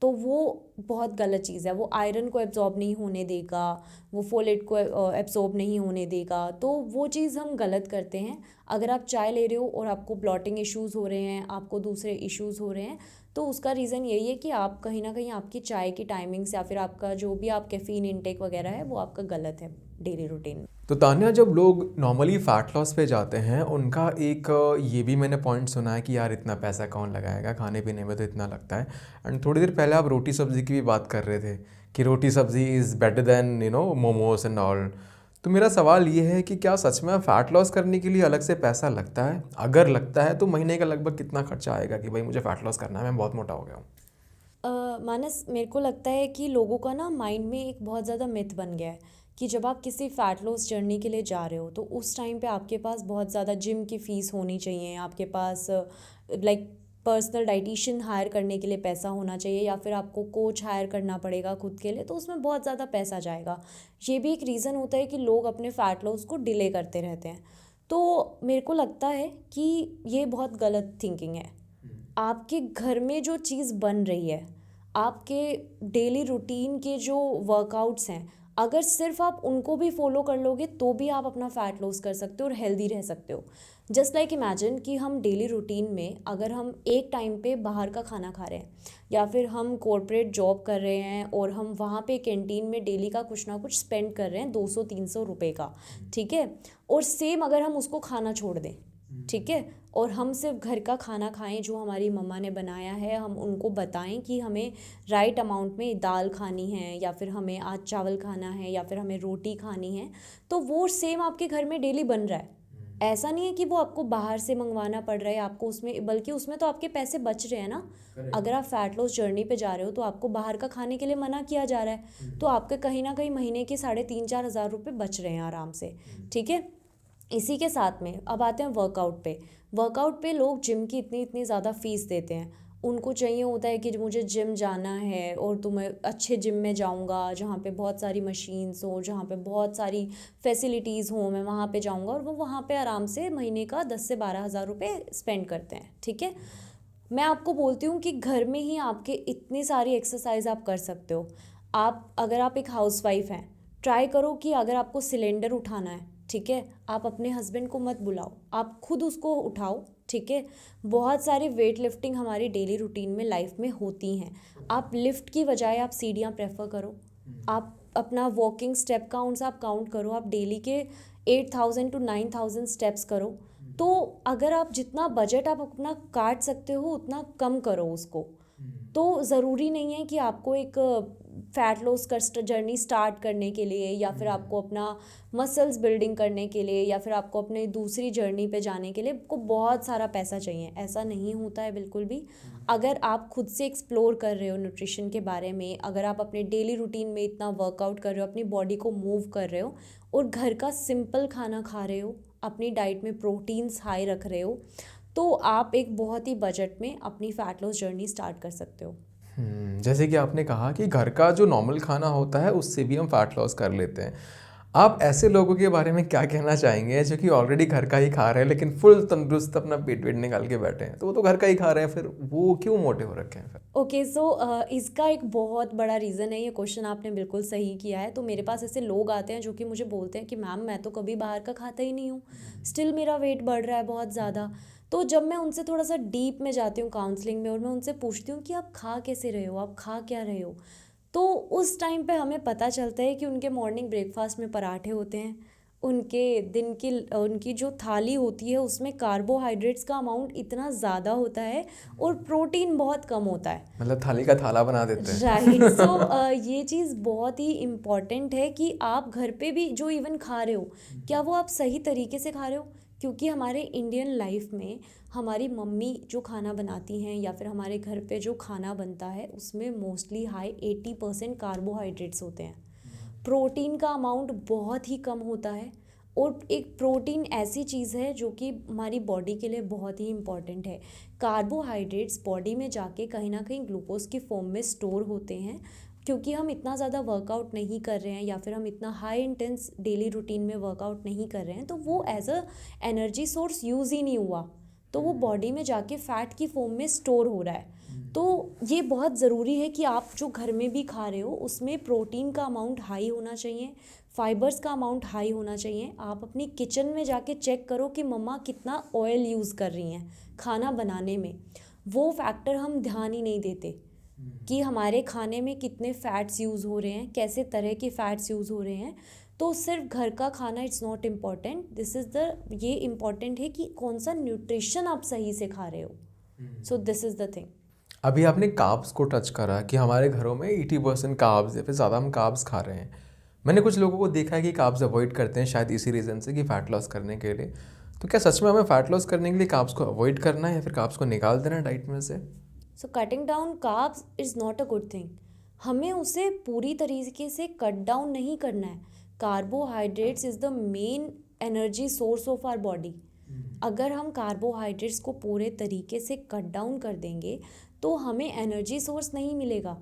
तो वो बहुत गलत चीज़ है। वो आयरन को एब्जॉर्ब नहीं होने देगा, वो फोलेट को एब्जॉर्ब नहीं होने देगा, तो वो चीज़ हम गलत करते हैं। अगर आप चाय ले रहे हो और आपको ब्लॉटिंग इश्यूज़ हो रहे हैं, आपको दूसरे इश्यूज़ हो रहे हैं, तो उसका रीज़न यही है कि आप कहीं ना कहीं आपकी चाय की टाइमिंग्स या फिर आपका जो भी आप कैफ़ीन इनटेक वगैरह है वो आपका गलत है डेली रूटीन में। तो तान्या, जब लोग नॉर्मली फ़ैट लॉस पे जाते हैं उनका एक ये भी मैंने पॉइंट सुना है कि यार इतना पैसा कौन लगाएगा, खाने पीने में तो इतना लगता है। एंड थोड़ी देर पहले आप रोटी सब्ज़ी की भी बात कर रहे थे कि रोटी सब्ज़ी is better than momos and all. तो मेरा सवाल ये है कि क्या सच में फ़ैट लॉस करने के लिए अलग से पैसा लगता है? अगर लगता है तो महीने का लगभग कितना खर्चा आएगा कि भाई मुझे फ़ैट लॉस करना है, मैं बहुत मोटा हो गया हूँ? मानस, मेरे को लगता है कि लोगों का ना माइंड में एक बहुत ज़्यादा मिथ बन गया है कि जब आप किसी फ़ैट लॉस जर्नी के लिए जा रहे हो तो उस टाइम पे आपके पास बहुत ज़्यादा जिम की फ़ीस होनी चाहिए, आपके पास लाइक पर्सनल डाइटिशियन हायर करने के लिए पैसा होना चाहिए, या फिर आपको कोच हायर करना पड़ेगा खुद के लिए, तो उसमें बहुत ज़्यादा पैसा जाएगा। ये भी एक रीज़न होता है कि लोग अपने फ़ैट लॉस को डिले करते रहते हैं। तो मेरे को लगता है कि ये बहुत गलत थिंकिंग है। आपके घर में जो चीज़ बन रही है, आपके डेली रूटीन के जो वर्कआउट्स हैं, अगर सिर्फ आप उनको भी फॉलो कर लोगे तो भी आप अपना फ़ैट लॉस कर सकते हो और हेल्दी रह सकते हो। जस्ट लाइक इमेजिन कि हम डेली रूटीन में अगर हम एक टाइम पे बाहर का खाना खा रहे हैं या फिर हम कॉर्पोरेट जॉब कर रहे हैं और हम वहाँ पे कैंटीन में डेली का कुछ ना कुछ स्पेंड कर रहे हैं 200-300 रुपये का, ठीक है, और सेम अगर हम उसको खाना छोड़ दें ठीक है, और हम सिर्फ घर का खाना खाएं जो हमारी मम्मा ने बनाया है, हम उनको बताएं कि हमें राइट अमाउंट में दाल खानी है, या फिर हमें आज चावल खाना है, या फिर हमें रोटी खानी है, तो वो सेम आपके घर में डेली बन रहा है। ऐसा नहीं है कि वो आपको बाहर से मंगवाना पड़ रहा है आपको उसमें, बल्कि उसमें तो आपके पैसे बच रहे हैं ना। अगर आप फैट लॉस जर्नी पे जा रहे हो तो आपको बाहर का खाने के लिए मना किया जा रहा है, तो आपके कहीं ना कहीं महीने के 3,500-4 हज़ार रुपये बच रहे हैं आराम से, ठीक है। इसी के साथ में अब आते हैं वर्कआउट पे। वर्कआउट पे लोग जिम की इतनी इतनी ज़्यादा फ़ीस देते हैं। उनको चाहिए होता है कि मुझे जिम जाना है और तो मैं अच्छे जिम में जाऊंगा जहाँ पे बहुत सारी मशीन्स हो, जहाँ पे बहुत सारी फैसिलिटीज़ हों, मैं वहाँ पे जाऊंगा, और वो वहाँ पे आराम से महीने का 10 से 12 हज़ार रुपये स्पेंड करते हैं, ठीक है। मैं आपको बोलती हूँ कि घर में ही आपके इतनी सारी एक्सरसाइज आप कर सकते हो। अगर आप एक हाउसवाइफ हैं, ट्राई करो कि अगर आपको सिलेंडर उठाना है, ठीक है, आप अपने हस्बैंड को मत बुलाओ, आप खुद उसको उठाओ, ठीक है। बहुत सारे वेट लिफ्टिंग हमारी डेली रूटीन में लाइफ में होती हैं। आप लिफ्ट की बजाय आप सीढ़ियाँ प्रेफर करो। आप अपना वॉकिंग स्टेप काउंट्स आप काउंट करो, आप डेली के 8,000 to 9,000 स्टेप्स करो। तो अगर आप जितना बजट आप अपना काट सकते हो उतना कम करो उसको। तो ज़रूरी नहीं है कि आपको एक फ़ैट लॉस का जर्नी स्टार्ट करने के लिए, या फिर आपको अपना मसल्स बिल्डिंग करने के लिए, या फिर आपको अपने दूसरी जर्नी पे जाने के लिए आपको बहुत सारा पैसा चाहिए। ऐसा नहीं होता है बिल्कुल भी। अगर आप खुद से एक्सप्लोर कर रहे हो न्यूट्रिशन के बारे में, अगर आप अपने डेली रूटीन में इतना वर्कआउट कर रहे हो, अपनी बॉडी को मूव कर रहे हो, और घर का सिंपल खाना खा रहे हो, अपनी डाइट में प्रोटीन्स हाई रख रहे हो, तो आप एक बहुत ही बजट में अपनी फ़ैट लॉस जर्नी स्टार्ट कर सकते हो। जैसे कि आपने कहा कि घर का जो नॉर्मल खाना होता है उससे भी हम फैट लॉस कर लेते हैं। आप ऐसे लोगों के बारे में क्या कहना चाहेंगे जो कि ऑलरेडी घर का ही खा रहे हैं लेकिन फुल तंदुरुस्त अपना पेट वेट निकाल के बैठे हैं, तो वो तो घर का ही खा रहे हैं, फिर वो क्यों मोटे हो रखे हैं फिर? ओके, सो इसका एक बहुत बड़ा रीज़न है, ये क्वेश्चन आपने बिल्कुल सही किया है। तो मेरे पास ऐसे लोग आते हैं जो कि मुझे बोलते हैं कि मैम मैं तो कभी बाहर का खाता ही नहीं हूँ, स्टिल मेरा वेट बढ़ रहा है बहुत ज़्यादा। तो जब मैं उनसे थोड़ा सा डीप में जाती हूँ काउंसलिंग में, और मैं उनसे पूछती हूँ कि आप खा कैसे रहे हो, आप खा क्या रहे हो, तो उस टाइम पे हमें पता चलता है कि उनके मॉर्निंग ब्रेकफास्ट में पराठे होते हैं, उनके दिन की उनकी जो थाली होती है उसमें कार्बोहाइड्रेट्स का अमाउंट इतना ज़्यादा होता है और प्रोटीन बहुत कम होता है। मतलब थाली का थाला बना देते हैं। राइट, सो ये चीज़ बहुत ही इम्पॉर्टेंट है कि आप घर पे भी जो इवन खा रहे हो, क्या वो आप सही तरीके से खा रहे हो। क्योंकि हमारे इंडियन लाइफ में हमारी मम्मी जो खाना बनाती हैं, या फिर हमारे घर पे जो खाना बनता है, उसमें मोस्टली हाई 80% कार्बोहाइड्रेट्स होते हैं। प्रोटीन का अमाउंट बहुत ही कम होता है, और एक प्रोटीन ऐसी चीज़ है जो कि हमारी बॉडी के लिए बहुत ही इम्पॉर्टेंट है। कार्बोहाइड्रेट्स बॉडी में जाके कहीं ना कहीं ग्लूकोज की फॉर्म में स्टोर होते हैं, क्योंकि हम इतना ज़्यादा वर्कआउट नहीं कर रहे हैं, या फिर हम इतना हाई इंटेंस डेली रूटीन में वर्कआउट नहीं कर रहे हैं, तो वो as a energy source use ही नहीं हुआ, तो वो बॉडी में जाके फ़ैट की फॉर्म में स्टोर हो रहा है। तो ये बहुत ज़रूरी है कि आप जो घर में भी खा रहे हो उसमें प्रोटीन का अमाउंट हाई होना चाहिए, फाइबर्स का अमाउंट हाई होना चाहिए। आप अपनी किचन में जाके चेक करो कि मम्मा कितना ऑयल यूज़ कर रही हैं खाना बनाने में। वो फैक्टर हम ध्यान ही नहीं देते कि हमारे खाने में कितने फ़ैट्स यूज़ हो रहे हैं, कैसे तरह के फ़ैट्स यूज़ हो रहे हैं। तो सिर्फ घर का खाना इट्स नॉट इम्पॉर्टेंट, ये इम्पॉर्टेंट है कि कौन सा न्यूट्रिशन आप सही से खा रहे हो। So this is the thing. अभी आपने कार्ब्स को टच करा कि हमारे घरों में 80% कार्ब्स या फिर ज़्यादा हम कार्ब्स खा रहे हैं। मैंने कुछ लोगों को देखा है कि कार्ब्स अवॉइड करते हैं, शायद इसी रीज़न से कि फ़ैट लॉस करने के लिए। तो क्या सच में हमें फ़ैट लॉस करने के लिए कार्ब्स को अवॉइड करना है या फिर कार्ब्स को निकाल देना है डाइट में से? सो cutting down carbs is not a good thing. हमें उसे पूरी तरीके से कट डाउन नहीं करना है। Carbohydrates is the main energy source of our body. अगर हम कार्बोहाइड्रेट्स को पूरे तरीके से कट डाउन कर देंगे तो हमें एनर्जी सोर्स नहीं मिलेगा।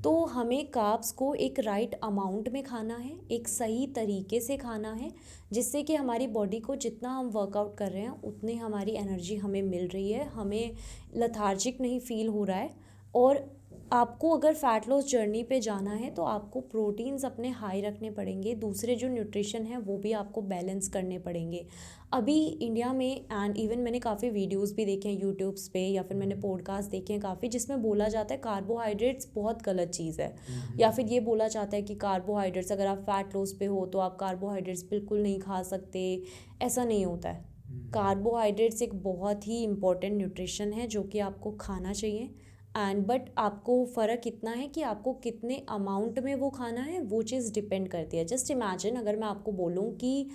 तो हमें कार्ब्स को एक राइट अमाउंट में खाना है, एक सही तरीके से खाना है, जिससे कि हमारी बॉडी को जितना हम वर्कआउट कर रहे हैं उतनी हमारी एनर्जी हमें मिल रही है, हमें लथार्जिक नहीं फील हो रहा है। और आपको अगर फ़ैट लॉस जर्नी पे जाना है तो आपको प्रोटीन्स अपने हाई रखने पड़ेंगे, दूसरे जो न्यूट्रिशन है वो भी आपको बैलेंस करने पड़ेंगे। अभी इंडिया में एंड इवन मैंने काफ़ी वीडियोस भी देखे हैं यूट्यूब्स पे, या फिर मैंने पॉडकास्ट देखे हैं काफ़ी, जिसमें बोला जाता है कार्बोहाइड्रेट्स बहुत गलत चीज़ है, या फिर ये बोला जाता है कि कार्बोहाइड्रेट्स अगर आप फ़ैट लॉस पे हो तो आप कार्बोहाइड्रेट्स बिल्कुल नहीं खा सकते। ऐसा नहीं होता है। कार्बोहाइड्रेट्स एक बहुत ही इम्पॉर्टेंट न्यूट्रिशन है जो कि आपको खाना चाहिए एंड बट आपको फ़र्क इतना है कि आपको कितने अमाउंट में वो खाना है, वो चीज़ डिपेंड करती है। जस्ट इमेजिन अगर मैं आपको बोलूँ कि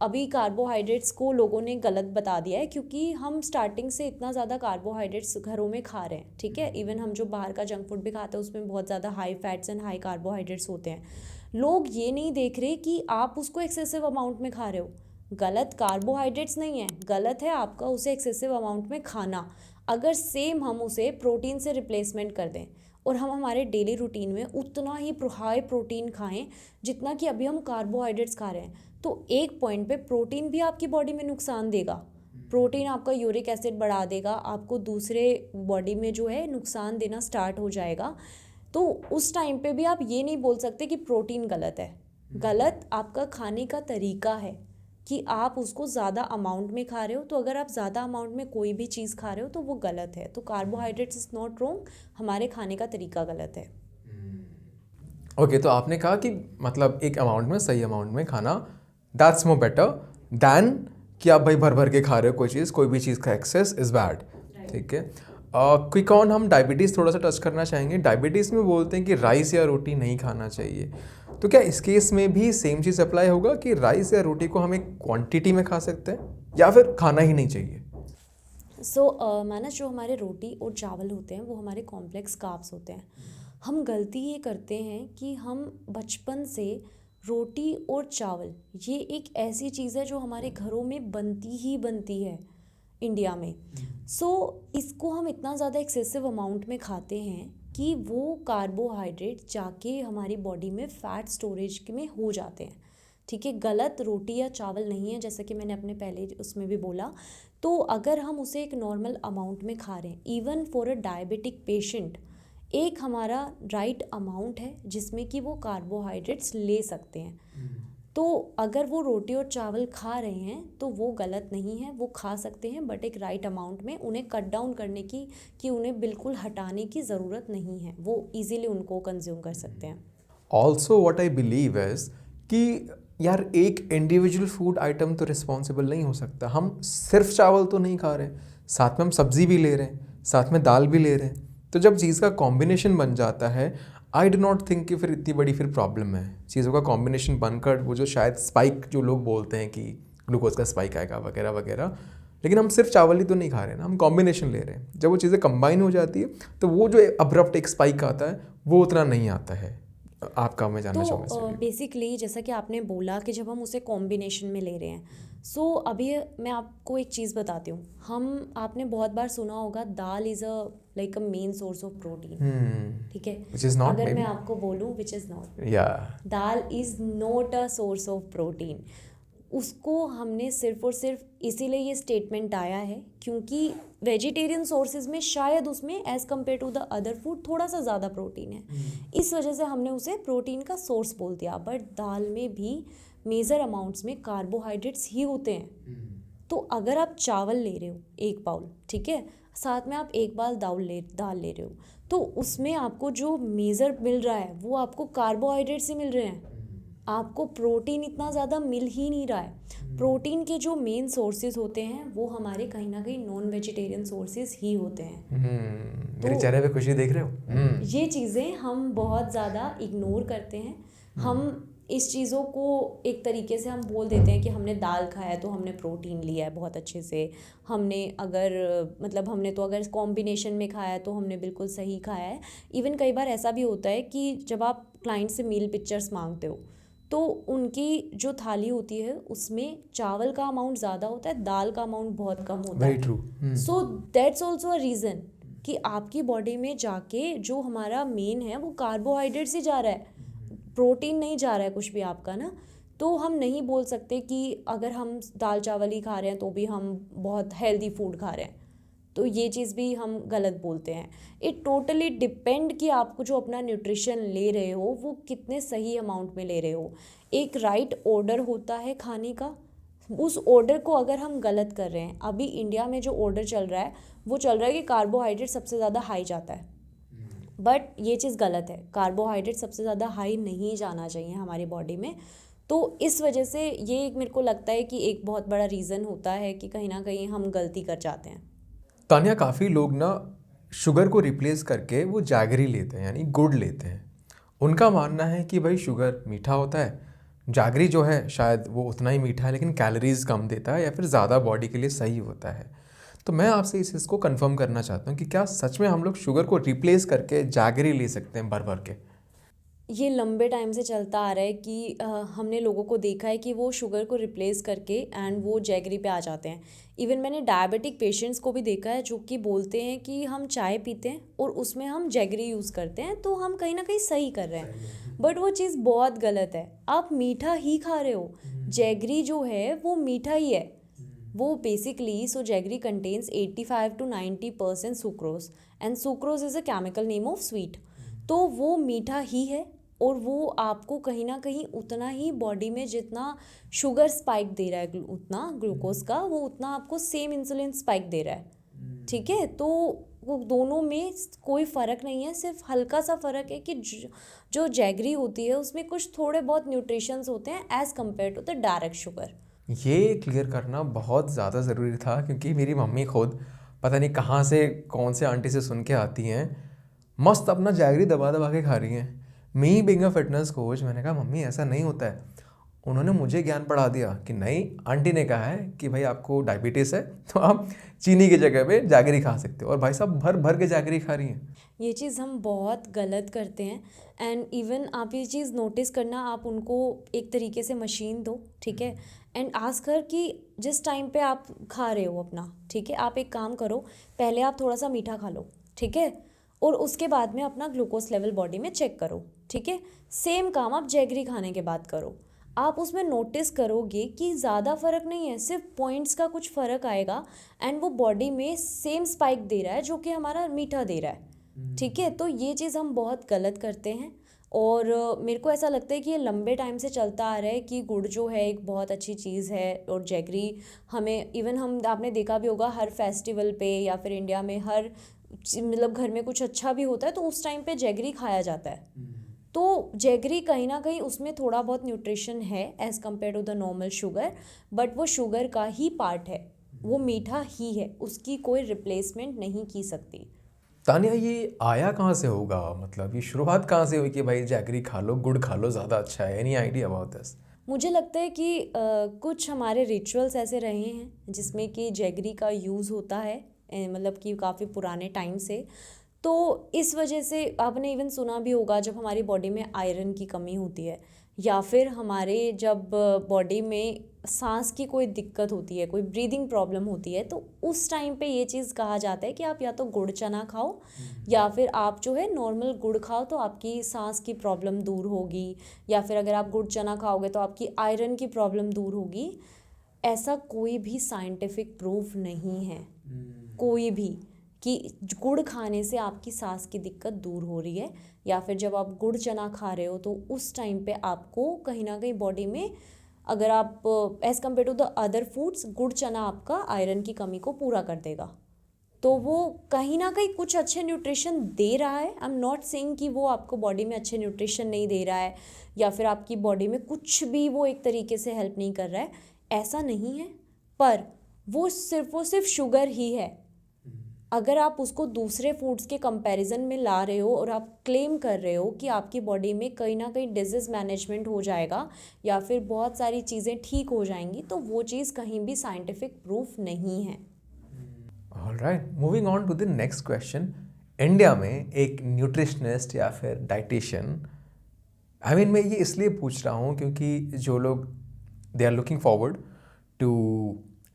अभी कार्बोहाइड्रेट्स को लोगों ने गलत बता दिया है क्योंकि हम स्टार्टिंग से इतना ज़्यादा कार्बोहाइड्रेट्स घरों में खा रहे हैं, ठीक है। इवन हम जो बाहर का जंक फूड भी खाते हैं उसमें बहुत ज़्यादा high fats and high carbohydrates होते हैं। लोग ये नहीं देख रहे कि आप उसको एक्सेसिव अमाउंट में खा रहे हो। गलत कार्बोहाइड्रेट्स नहीं है, गलत है आपका उसे एक्सेसिव अमाउंट में खाना। अगर सेम हम उसे प्रोटीन से रिप्लेसमेंट कर दें और हम हमारे डेली रूटीन में उतना ही हाई प्रोटीन खाएं जितना कि अभी हम कार्बोहाइड्रेट्स खा रहे हैं, तो एक पॉइंट पे प्रोटीन भी आपकी बॉडी में नुकसान देगा। प्रोटीन आपका यूरिक एसिड बढ़ा देगा, आपको दूसरे बॉडी में जो है नुकसान देना स्टार्ट हो जाएगा। तो उस टाइम पे भी आप ये नहीं बोल सकते कि प्रोटीन गलत है। गलत आपका खाने का तरीका है कि आप उसको ज़्यादा अमाउंट में खा रहे हो। तो अगर आप ज़्यादा अमाउंट में कोई भी चीज़ खा रहे हो तो वो गलत है। तो कार्बोहाइड्रेट्स इज़ नॉट रॉन्ग, हमारे खाने का तरीका गलत है। ओके, तो आपने कहा कि मतलब एक अमाउंट में, सही अमाउंट में खाना, दैट्स मोर बेटर दैन कि आप भाई भर भर के खा रहे हो कोई भी चीज़ का एक्सेस इज़ बैड, ठीक है। क्विक ऑन हम डायबिटीज़ थोड़ा सा टच करना चाहेंगे। डायबिटीज़ में बोलते हैं कि राइस या रोटी नहीं खाना चाहिए, तो क्या इस केस में भी सेम चीज़ अप्लाई होगा कि राइस या रोटी को हम एक क्वांटिटी में खा सकते हैं या फिर खाना ही नहीं चाहिए? मानस, जो हमारे रोटी और चावल होते हैं वो हमारे कॉम्प्लेक्स कार्ब्स होते हैं। हम गलती ये करते हैं कि हम बचपन से रोटी और चावल, ये एक ऐसी चीज़ है जो हमारे घरों में बनती ही बनती है इंडिया में। इसको हम इतना ज़्यादा एक्सेसिव अमाउंट में खाते हैं कि वो कार्बोहाइड्रेट जाके हमारी बॉडी में फ़ैट स्टोरेज में हो जाते हैं, ठीक है। गलत रोटी या चावल नहीं है, जैसा कि मैंने अपने पहले उसमें भी बोला। तो अगर हम उसे एक नॉर्मल अमाउंट में खा रहे हैं, even for a diabetic patient, एक हमारा राइट अमाउंट है जिसमें कि वो कार्बोहाइड्रेट्स ले सकते हैं। तो अगर वो रोटी और चावल खा रहे हैं तो वो गलत नहीं है, वो खा सकते हैं, बट एक राइट अमाउंट में। उन्हें कट डाउन करने की, कि उन्हें बिल्कुल हटाने की ज़रूरत नहीं है, वो इजीली उनको कंज्यूम कर सकते हैं। Also what I believe is कि यार एक इंडिविजुअल फूड आइटम तो रिस्पॉन्सिबल नहीं हो सकता। हम सिर्फ चावल तो नहीं खा रहे, साथ में हम सब्जी भी ले रहे हैं, साथ में दाल भी ले रहे हैं। तो जब चीज़ का कॉम्बिनेशन बन जाता है, आई डो नॉट थिंक कि फिर इतनी बड़ी फिर प्रॉब्लम है। चीज़ों का कॉम्बिनेशन बनकर वो जो शायद स्पाइक, जो लोग बोलते हैं कि ग्लूकोज का स्पाइक आएगा वगैरह वगैरह, लेकिन हम सिर्फ चावल ही तो नहीं खा रहे हैं ना, हम कॉम्बिनेशन ले रहे हैं। जब वो चीज़ें कंबाइन हो जाती है तो वो जो अब्रप्ट एक स्पाइक आता है वो उतना नहीं आता है। आपका मैं जानना चाहूँगा तो बेसिकली जैसा कि आपने बोला कि जब हम उसे कॉम्बिनेशन में ले रहे हैं, अभी मैं आपको एक चीज़ बताती हूँ। आपने बहुत बार सुना होगा dal is a like a main source of protein, ठीक है। Which is not, अगर maybe. मैं आपको बोलूँ which is not, Yeah. Dal is not a source of protein. उसको हमने सिर्फ और सिर्फ इसीलिए ये स्टेटमेंट आया है क्योंकि वेजिटेरियन सोर्सेज में शायद उसमें as compared to the other food थोड़ा सा ज़्यादा प्रोटीन है, इस वजह से हमने उसे प्रोटीन का सोर्स बोल दिया। बट दाल में भी मेजर अमाउंट्स में कार्बोहाइड्रेट्स ही होते हैं। तो अगर आप चावल ले रहे हो एक बाउल, ठीक है, साथ में आप एक बाउल दाल ले रहे हो, तो उसमें आपको जो मेजर मिल रहा है वो आपको कार्बोहाइड्रेट से मिल रहे हैं, आपको प्रोटीन इतना ज़्यादा मिल ही नहीं रहा है। प्रोटीन के जो मेन सोर्सेज होते हैं वो हमारे कहीं ना कहीं नॉन वेजिटेरियन सोर्सेज ही होते हैं। मेरे चेहरे पे खुशी देख रहे हो? ये चीज़ें हम बहुत ज़्यादा इग्नोर करते हैं। हम इस चीज़ों को एक तरीके से हम बोल देते हैं कि हमने दाल खाया है तो हमने प्रोटीन लिया है बहुत अच्छे से, हमने अगर कॉम्बिनेशन में खाया है तो हमने बिल्कुल सही खाया है। इवन कई बार ऐसा भी होता है कि जब आप क्लाइंट से मील पिक्चर्स मांगते हो तो उनकी जो थाली होती है उसमें चावल का अमाउंट ज़्यादा होता है, दाल का अमाउंट बहुत कम होता है। Very true. So that's also a reason कि आपकी बॉडी में जाके जो हमारा मेन है वो कार्बोहाइड्रेट से जा रहा है, प्रोटीन नहीं जा रहा है कुछ भी आपका ना। तो हम नहीं बोल सकते कि अगर हम दाल चावल ही खा रहे हैं तो भी हम बहुत हेल्दी फूड खा रहे हैं, तो ये चीज़ भी हम गलत बोलते हैं। इट टोटली डिपेंड कि आपको जो अपना न्यूट्रिशन ले रहे हो वो कितने सही अमाउंट में ले रहे हो। एक राइट ऑर्डर होता है खाने का, उस ऑर्डर को अगर हम गलत कर रहे हैं, अभी इंडिया में जो ऑर्डर चल रहा है वो चल रहा है कि कार्बोहाइड्रेट सबसे ज़्यादा हाई जाता है, बट ये चीज़ गलत है। कार्बोहाइड्रेट सबसे ज़्यादा हाई नहीं जाना चाहिए हमारी बॉडी में। तो इस वजह से ये एक मेरे को लगता है कि एक बहुत बड़ा रीज़न होता है कि कहीं ना कहीं हम गलती कर जाते हैं। तानिया, काफ़ी लोग ना शुगर को रिप्लेस करके वो जैगरी लेते हैं, यानी गुड़ लेते हैं। उनका मानना है कि भाई शुगर मीठा होता है, जैगरी जो है शायद वो उतना ही मीठा है लेकिन कैलोरीज कम देता है या फिर ज़्यादा बॉडी के लिए सही होता है। तो मैं आपसे इस चीज़ को कंफर्म करना चाहता हूँ कि क्या सच में हम लोग शुगर को रिप्लेस करके जैगरी ले सकते हैं भर भर के? ये लंबे टाइम से चलता आ रहा है कि हमने लोगों को देखा है कि वो शुगर को रिप्लेस करके एंड वो जैगरी पे आ जाते हैं। इवन मैंने डायबिटिक पेशेंट्स को भी देखा है जो कि बोलते हैं कि हम चाय पीते हैं और उसमें हम जैगरी यूज़ करते हैं तो हम कहीं ना कहीं सही कर रहे हैं, बट वो चीज़ बहुत गलत है। आप मीठा ही खा रहे हो, जैगरी जो है वो मीठा ही है। वो basically so jaggery contains 85 to 90% sucrose and sucrose is a chemical name of sweet. तो वो मीठा ही है और वो आपको कहीं ना कहीं उतना ही बॉडी में जितना शुगर स्पाइक दे रहा है उतना ग्लूकोज का वो उतना आपको सेम इंसुलिन स्पाइक दे रहा है। ठीक है, तो वो दोनों में कोई फ़र्क नहीं है, सिर्फ हल्का सा फ़र्क है कि जो जैगरी होती है उसमें कुछ थोड़े बहुत न्यूट्रिशंस होते हैं as compared to the direct sugar. ये क्लियर करना बहुत ज़्यादा ज़रूरी था क्योंकि मेरी मम्मी खुद पता नहीं कहाँ से कौन से आंटी से सुन के आती हैं, मस्त अपना जैगरी दबा दबा के खा रही हैं। Me being a fitness coach, मैंने कहा मम्मी ऐसा नहीं होता है। उन्होंने मुझे ज्ञान पढ़ा दिया कि नहीं, आंटी ने कहा है कि भाई आपको डायबिटीज़ है तो आप चीनी की जगह पे जैगरी खा सकते हो, और भाई साहब भर भर के जैगरी खा रही हैं। ये चीज़ हम बहुत गलत करते हैं एंड इवन आप ये चीज़ नोटिस करना, आप उनको एक तरीके से मशीन दो, ठीक है, एंड आस्क कर कि जिस टाइम पे आप खा रहे हो अपना, ठीक है, आप एक काम करो, पहले आप थोड़ा सा मीठा खा लो, ठीक है, और उसके बाद में अपना ग्लूकोज लेवल बॉडी में चेक करो, ठीक है। सेम काम आप जैगरी खाने के बाद करो, आप उसमें नोटिस करोगे कि ज़्यादा फ़र्क नहीं है, सिर्फ पॉइंट्स का कुछ फ़र्क आएगा एंड वो बॉडी में सेम स्पाइक दे रहा है जो कि हमारा मीठा दे रहा है। ठीक है, तो ये चीज़ हम बहुत गलत करते हैं और मेरे को ऐसा लगता है कि ये लंबे टाइम से चलता आ रहा है कि गुड़ जो है एक बहुत अच्छी चीज़ है और जैगरी हमें इवन हम आपने देखा भी होगा हर फेस्टिवल पे या फिर इंडिया में हर मतलब घर में कुछ अच्छा भी होता है तो उस टाइम पे जैगरी खाया जाता है। तो जैगरी कहीं ना कहीं उसमें थोड़ा बहुत न्यूट्रिशन है as compared to the normal sugar, but वो शुगर का ही पार्ट है, वो मीठा ही है, उसकी कोई रिप्लेसमेंट नहीं की सकती। तानिया, ये आया कहाँ से होगा? मतलब ये शुरुआत कहाँ से हुई कि भाई जैगरी खा लो, गुड़ खा लो, ज़्यादा अच्छा है? Any idea about this? मुझे लगता है कि कुछ हमारे रिचुअल्स ऐसे रहे हैं जिसमें कि जैगरी का यूज़ होता है, मतलब कि काफ़ी पुराने टाइम से। तो इस वजह से आपने इवन सुना भी होगा जब हमारी बॉडी में आयरन की कमी होती है या फिर हमारे जब बॉडी में सांस की कोई दिक्कत होती है, कोई ब्रीदिंग प्रॉब्लम होती है, तो उस टाइम पे ये चीज़ कहा जाता है कि आप या तो गुड़ चना खाओ या फिर आप जो है नॉर्मल गुड़ खाओ तो आपकी सांस की प्रॉब्लम दूर होगी, या फिर अगर आप गुड़ चना खाओगे तो आपकी आयरन की प्रॉब्लम दूर होगी। ऐसा कोई भी साइंटिफिक प्रूफ नहीं है, कोई भी, कि गुड़ खाने से आपकी सांस की दिक्कत दूर हो रही है या फिर जब आप गुड़ चना खा रहे हो तो उस टाइम पे आपको कहीं ना कहीं बॉडी में, अगर आप as compared to the other foods, गुड़ चना आपका आयरन की कमी को पूरा कर देगा। तो वो कहीं ना कहीं कुछ अच्छे न्यूट्रिशन दे रहा है। आई एम नॉट सेइंग कि वो आपको बॉडी में अच्छे न्यूट्रिशन नहीं दे रहा है या फिर आपकी बॉडी में कुछ भी वो एक तरीके से हेल्प नहीं कर रहा है, ऐसा नहीं है, पर वो सिर्फ शुगर ही है। अगर आप उसको दूसरे फूड्स के कंपैरिजन में ला रहे हो और आप क्लेम कर रहे हो कि आपकी बॉडी में कहीं ना कहीं डिजीज़ मैनेजमेंट हो जाएगा या फिर बहुत सारी चीज़ें ठीक हो जाएंगी, तो वो चीज़ कहीं भी साइंटिफिक प्रूफ नहीं है। Alright, moving on to the next question. India में एक न्यूट्रिशनिस्ट या फिर डाइटिशियन, आई मीन मैं ये इसलिए पूछ रहा हूँ क्योंकि जो लोग they are looking forward to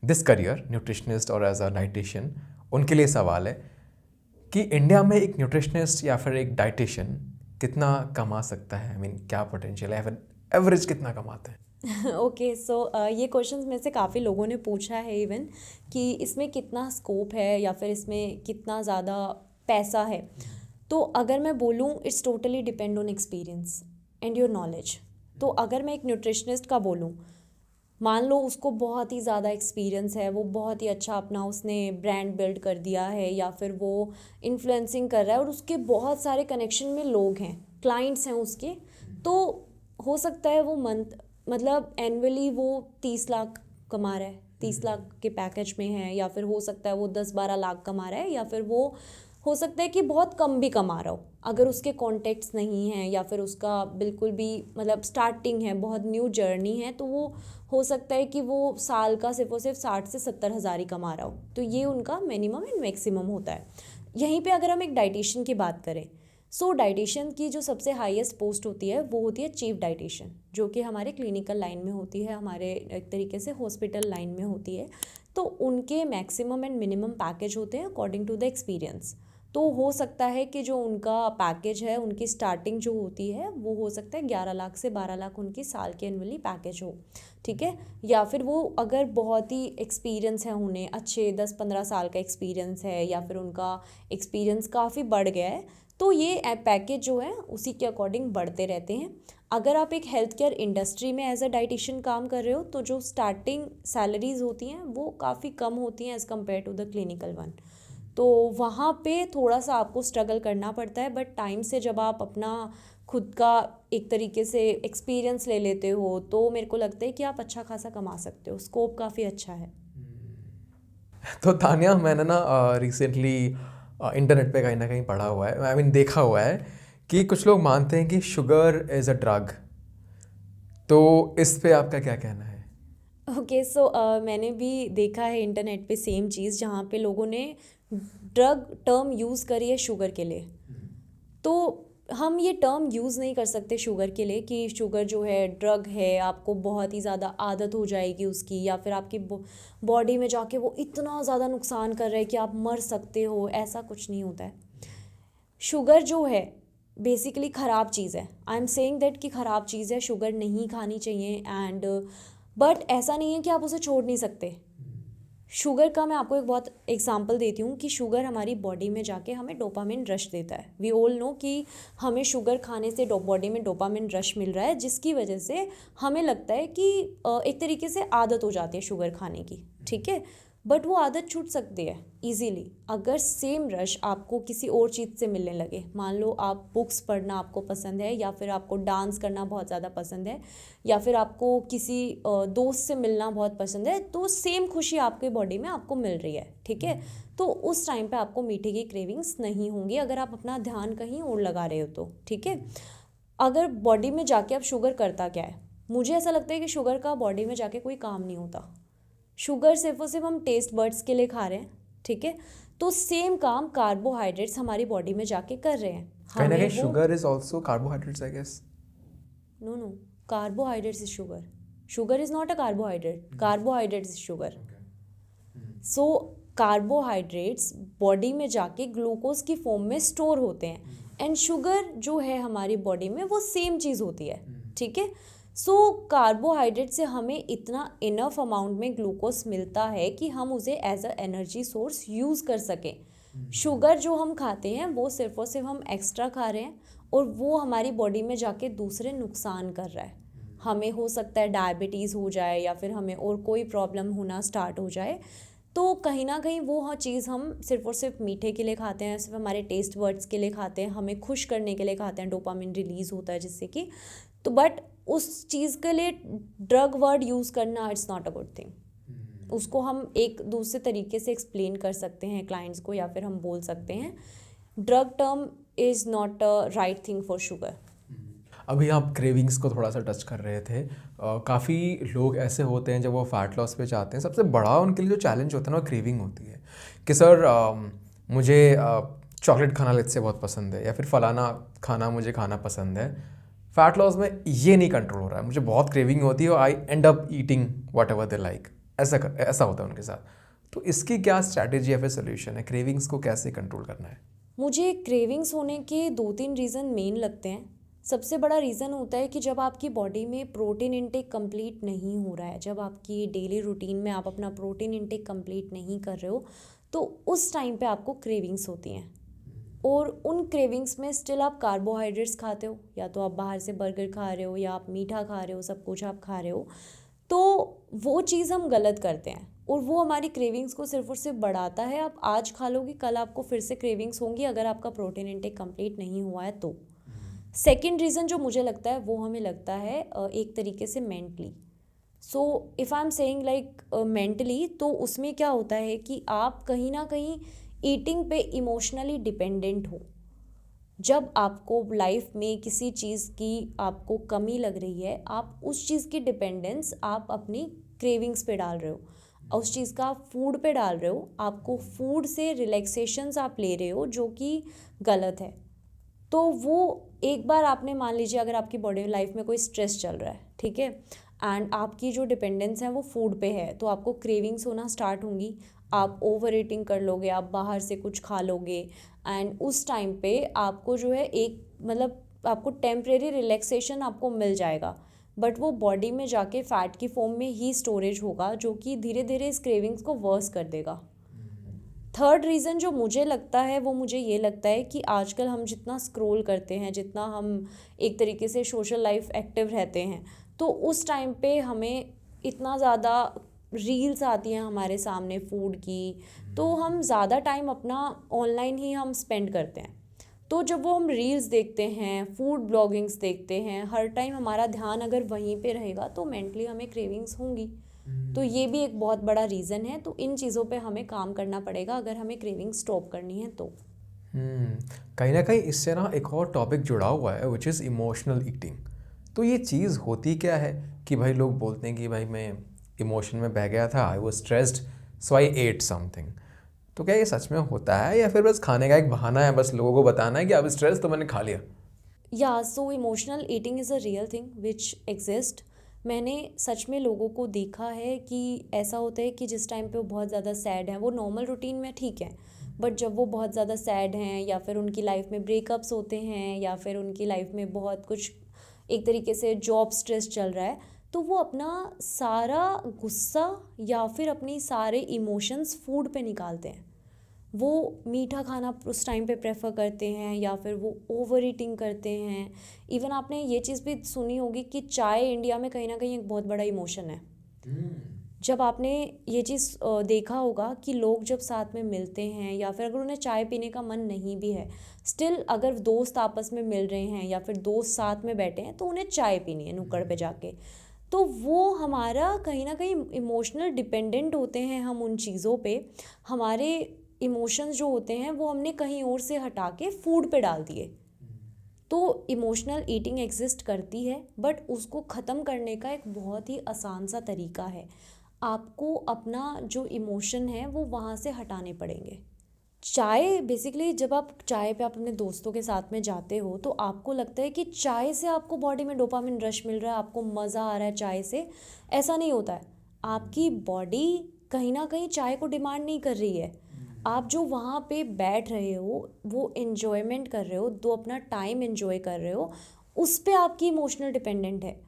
this career, nutritionist और एज अ डाइटिशियन, उनके लिए सवाल है कि इंडिया में एक न्यूट्रिशनिस्ट या फिर एक डाइटिशियन कितना कमा सकता है? आई मीन क्या पोटेंशियल है, एवरेज कितना कमाते हैं? ओके, सो ये क्वेश्चंस में से काफ़ी लोगों ने पूछा है इवन कि इसमें कितना स्कोप है या फिर इसमें कितना ज़्यादा पैसा है। तो अगर मैं बोलूँ, it's totally depend on experience and your knowledge. तो अगर मैं एक न्यूट्रिशनिस्ट का बोलूँ, मान लो उसको बहुत ही ज़्यादा एक्सपीरियंस है, वो बहुत ही अच्छा अपना उसने ब्रांड बिल्ड कर दिया है या फिर वो इन्फ्लुएंसिंग कर रहा है और उसके बहुत सारे कनेक्शन में लोग हैं, क्लाइंट्स हैं उसके, तो हो सकता है वो मंथ मतलब एनुअली वो 30 लाख कमा रहा है, 30 लाख के पैकेज में है, या फिर हो सकता है वो 10-12 लाख कमा रहा है, या फिर वो हो सकता है कि बहुत कम भी कमा रहा हो अगर उसके कॉन्टेक्ट्स नहीं हैं, या फिर उसका बिल्कुल भी मतलब स्टार्टिंग है, बहुत न्यू जर्नी है, तो वो हो सकता है कि वो साल का सिर्फ और सिर्फ 60 से 70 हज़ार ही कमा रहा हो। तो ये उनका मिनिमम एंड मैक्सिमम होता है। यहीं पे अगर हम एक डाइटिशियन की बात करें, सो डाइटिशियन की जो सबसे हाईएस्ट पोस्ट होती है वो होती है चीफ डाइटिशियन, जो कि हमारे क्लिनिकल लाइन में होती है, हमारे एक तरीके से हॉस्पिटल लाइन में होती है। तो उनके मैक्सिमम एंड मिनिमम पैकेज होते हैं अकॉर्डिंग टू द एक्सपीरियंस। तो हो सकता है कि जो उनका पैकेज है, उनकी स्टार्टिंग जो होती है वो हो सकता है 11 लाख से 12 लाख उनकी साल के एनुअली पैकेज हो, ठीक है। या फिर वो अगर बहुत ही एक्सपीरियंस है, उन्हें अच्छे 10-15 साल का एक्सपीरियंस है, या फिर उनका एक्सपीरियंस काफ़ी बढ़ गया है, तो ये पैकेज जो है उसी के अकॉर्डिंग बढ़ते रहते हैं। अगर आप एक हेल्थ केयर इंडस्ट्री में एज अ डाइटिशियन काम कर रहे हो, तो जो स्टार्टिंग सैलरीज होती हैं वो काफ़ी कम होती हैं as compared to the clinical one. तो वहाँ पे थोड़ा सा आपको स्ट्रगल करना पड़ता है, बट टाइम से जब आप अपना खुद का एक तरीके से एक्सपीरियंस ले लेते हो, तो मेरे को लगता है कि आप अच्छा खासा कमा सकते हो, स्कोप काफ़ी अच्छा है। तो तान्या, मैंने ना रिसेंटली इंटरनेट पे कहीं ना कहीं पढ़ा हुआ है, आई मीन देखा हुआ है कि कुछ लोग मानते हैं कि शुगर इज़ अ ड्रग। तो इस पे आपका क्या कहना है? ओके, सो मैंने भी देखा है इंटरनेट पे सेम चीज़, जहाँ पे लोगों ने ड्रग टर्म यूज़ करी है शुगर के लिए। तो हम ये टर्म यूज़ नहीं कर सकते शुगर के लिए कि शुगर जो है ड्रग है, आपको बहुत ही ज़्यादा आदत हो जाएगी उसकी, या फिर आपकी बॉडी में जाके वो इतना ज़्यादा नुकसान कर रहा है कि आप मर सकते हो। ऐसा कुछ नहीं होता है। शुगर जो है बेसिकली ख़राब चीज़ है। आई एम सेइंग दैट कि ख़राब चीज़ है, शुगर नहीं खानी चाहिए। एंड बट ऐसा नहीं है कि आप उसे छोड़ नहीं सकते। शुगर का मैं आपको एक बहुत एग्जांपल देती हूँ कि शुगर हमारी बॉडी में जाके हमें डोपामिन रश देता है। वी ऑल नो कि हमें शुगर खाने से बॉडी में डोपामिन रश मिल रहा है, जिसकी वजह से हमें लगता है कि एक तरीके से आदत हो जाती है शुगर खाने की, ठीक है। बट वो आदत छूट सकती है इजीली अगर सेम रश आपको किसी और चीज़ से मिलने लगे। मान लो आप बुक्स पढ़ना आपको पसंद है, या फिर आपको डांस करना बहुत ज़्यादा पसंद है, या फिर आपको किसी दोस्त से मिलना बहुत पसंद है, तो सेम खुशी आपके बॉडी में आपको मिल रही है, ठीक है। तो उस टाइम पे आपको मीठे की क्रेविंग्स नहीं होंगी अगर आप अपना ध्यान कहीं और लगा रहे हो तो, ठीक है। अगर बॉडी में जाके अब शुगर करता क्या है, मुझे ऐसा लगता है कि शुगर का बॉडी में जाके कोई काम नहीं होता। शुगर सिर्फ और सिर्फ हम टेस्ट बर्ड्स के लिए खा रहे हैं, ठीक है। तो सेम काम कार्बोहाइड्रेट्स हमारी बॉडी में जाके कर रहे हैं। कहीं ना हमें कहीं वो sugar is also carbohydrates, I guess. No, carbohydrates is sugar is not a carbohydrates is sugar। So carbohydrates body में जाके ग्लूकोज की फॉर्म में स्टोर होते हैं, एंड शुगर जो है हमारी बॉडी में वो सेम चीज़ होती है, ठीक है। सो कार्बोहाइड्रेट से हमें इतना इनफ अमाउंट में ग्लूकोज मिलता है कि हम उसे as a energy source use कर सकें। शुगर जो हम खाते हैं वो सिर्फ और सिर्फ हम एक्स्ट्रा खा रहे हैं, और वो हमारी बॉडी में जाके दूसरे नुकसान कर रहा है। हमें हो सकता है डायबिटीज़ हो जाए, या फिर हमें और कोई प्रॉब्लम होना स्टार्ट हो जाए। तो कहीं ना कहीं वो चीज़ हम सिर्फ और सिर्फ मीठे के लिए खाते हैं, सिर्फ हमारे टेस्ट बर्ड्स के लिए खाते हैं, हमें खुश करने के लिए खाते हैं, डोपामिन रिलीज़ होता है जिससे कि, तो बट उस चीज़ के लिए ड्रग वर्ड यूज़ करना it's not a good thing. उसको हम एक दूसरे तरीके से एक्सप्लेन कर सकते हैं क्लाइंट्स को, या फिर हम बोल सकते हैं drug term is not a right thing for sugar. अभी आप क्रेविंग्स को थोड़ा सा टच कर रहे थे। काफ़ी लोग ऐसे होते हैं जब वो फैट लॉस पे चाहते हैं, सबसे बड़ा उनके लिए जो चैलेंज होता है ना वो क्रेविंग होती है कि सर मुझे चॉकलेट खाना लेट से बहुत पसंद है, या फिर फलाना खाना मुझे खाना पसंद है। फैट लॉस में ये नहीं कंट्रोल हो रहा है, मुझे बहुत क्रेविंग होती है और I end up eating whatever they like. ऐसा होता है उनके साथ। तो इसकी क्या स्ट्रैटेजी या फिर सोल्यूशन है, क्रेविंग्स को कैसे कंट्रोल करना है? मुझे क्रेविंग्स होने के 2-3 रीज़न मेन लगते हैं। सबसे बड़ा रीज़न होता है कि जब आपकी बॉडी में प्रोटीन इंटेक कंप्लीट नहीं हो रहा है, जब आपकी डेली रूटीन में आप अपना प्रोटीन इंटेक कंप्लीट नहीं कर रहे हो, तो उस टाइम पे आपको क्रेविंग्स होती हैं। और उन क्रेविंग्स में स्टिल आप कार्बोहाइड्रेट्स खाते हो, या तो आप बाहर से बर्गर खा रहे हो, या आप मीठा खा रहे हो, सब कुछ आप खा रहे हो, तो वो चीज़ हम गलत करते हैं, और वो हमारी क्रेविंग्स को सिर्फ और सिर्फ बढ़ाता है। आप आज खा लोगे, कल आपको फिर से क्रेविंग्स होंगी अगर आपका प्रोटीन इंटेक कंप्लीट नहीं हुआ है तो। सेकेंड रीज़न जो मुझे लगता है वो हमें लगता है एक तरीके से mentally. So if I am saying like mentally, तो उसमें क्या होता है कि आप कहीं ना कहीं ईटिंग पे इमोशनली डिपेंडेंट हो। जब आपको लाइफ में किसी चीज़ की आपको कमी लग रही है, आप उस चीज़ की डिपेंडेंस आप अपनी क्रेविंग्स पे डाल रहे हो, उस चीज़ का आप फूड पे डाल रहे हो, आपको फूड से रिलैक्सेशंस आप ले रहे हो जो कि गलत है। तो वो एक बार आपने मान लीजिए अगर आपकी बॉडी लाइफ में कोई स्ट्रेस चल रहा है, ठीक है, एंड आपकी जो डिपेंडेंस है वो फूड पे है, तो आपको क्रेविंग्स होना स्टार्ट होंगी, आप ओवर ईटिंग कर लोगे, आप बाहर से कुछ खा लोगे, एंड उस टाइम पे आपको जो है एक मतलब आपको टेम्परेरी रिलैक्सेशन आपको मिल जाएगा, बट वो बॉडी में जाके फैट की फॉर्म में ही स्टोरेज होगा जो कि धीरे धीरे इस क्रेविंग्स को वर्स कर देगा। थर्ड रीज़न जो मुझे लगता है वो मुझे ये लगता है कि आजकल हम जितना स्क्रॉल करते हैं, जितना हम एक तरीके से सोशल लाइफ एक्टिव रहते हैं, तो उस टाइम पे हमें इतना ज़्यादा रील्स आती हैं हमारे सामने फूड की, तो हम ज़्यादा टाइम अपना ऑनलाइन ही हम स्पेंड करते हैं। तो जब वो हम रील्स देखते हैं, फूड ब्लॉगिंग्स देखते हैं, हर टाइम हमारा ध्यान अगर वहीं पे रहेगा तो मेंटली हमें क्रेविंग्स होंगी। तो ये भी एक बहुत बड़ा रीज़न है। तो इन चीज़ों पे हमें काम करना पड़ेगा अगर हमें क्रेविंग स्टॉप करनी है तो। कहीं ना कहीं इससे ना एक और टॉपिक जुड़ा हुआ है विच इज़ इमोशनल ईटिंग। तो ये चीज़ होती क्या है कि भाई लोग बोलते हैं कि भाई मैं इमोशन में बह गया था, I was stressed so I ate something. तो क्या ये सच में होता है या फिर बस खाने का एक बहाना है, बस लोगों को बताना है कि अब स्ट्रेस तो मैंने खा लिया? या so emotional eating is a real thing which exist. मैंने सच में लोगों को देखा है कि ऐसा होता है कि जिस टाइम पे वो बहुत ज़्यादा सैड हैं, वो नॉर्मल रूटीन में ठीक है, बट जब वो बहुत ज़्यादा सैड हैं या फिर उनकी लाइफ में ब्रेकअप्स होते हैं या फिर उनकी लाइफ में बहुत कुछ एक तरीके से जॉब स्ट्रेस चल रहा है, तो वो अपना सारा गुस्सा या फिर अपनी सारे इमोशंस फूड पे निकालते हैं। वो मीठा खाना उस टाइम पे प्रेफर करते हैं या फिर वो ओवर ईटिंग करते हैं। इवन आपने ये चीज़ भी सुनी होगी कि चाय इंडिया में कहीं ना कहीं एक बहुत बड़ा इमोशन है। जब आपने ये चीज़ देखा होगा कि लोग जब साथ में मिलते हैं या फिर अगर उन्हें चाय पीने का मन नहीं भी है, स्टिल अगर दोस्त आपस में मिल रहे हैं या फिर दोस्त साथ में बैठे हैं तो उन्हें चाय पीनी है नुक्कड़ पे जाके। तो वो हमारा कहीं ना कहीं इमोशनल डिपेंडेंट होते हैं हम उन चीज़ों पे। हमारे इमोशंस जो होते हैं वो हमने कहीं और से हटा के फूड पे डाल दिए। तो इमोशनल ईटिंग एग्जिस्ट करती है, बट उसको ख़त्म करने का एक बहुत ही आसान सा तरीका है। आपको अपना जो इमोशन है वो वहाँ से हटाने पड़ेंगे। चाय बेसिकली जब आप चाय पे आप अपने दोस्तों के साथ में जाते हो तो आपको लगता है कि चाय से आपको बॉडी में डोपामिन रश मिल रहा है, आपको मज़ा आ रहा है चाय से। ऐसा नहीं होता है। आपकी बॉडी कहीं ना कहीं चाय को डिमांड नहीं कर रही है। आप जो वहाँ पे बैठ रहे हो, वो एन्जॉयमेंट कर रहे हो, दो अपना टाइम एन्जॉय कर रहे हो, उस पे आपकी इमोशनल डिपेंडेंट है।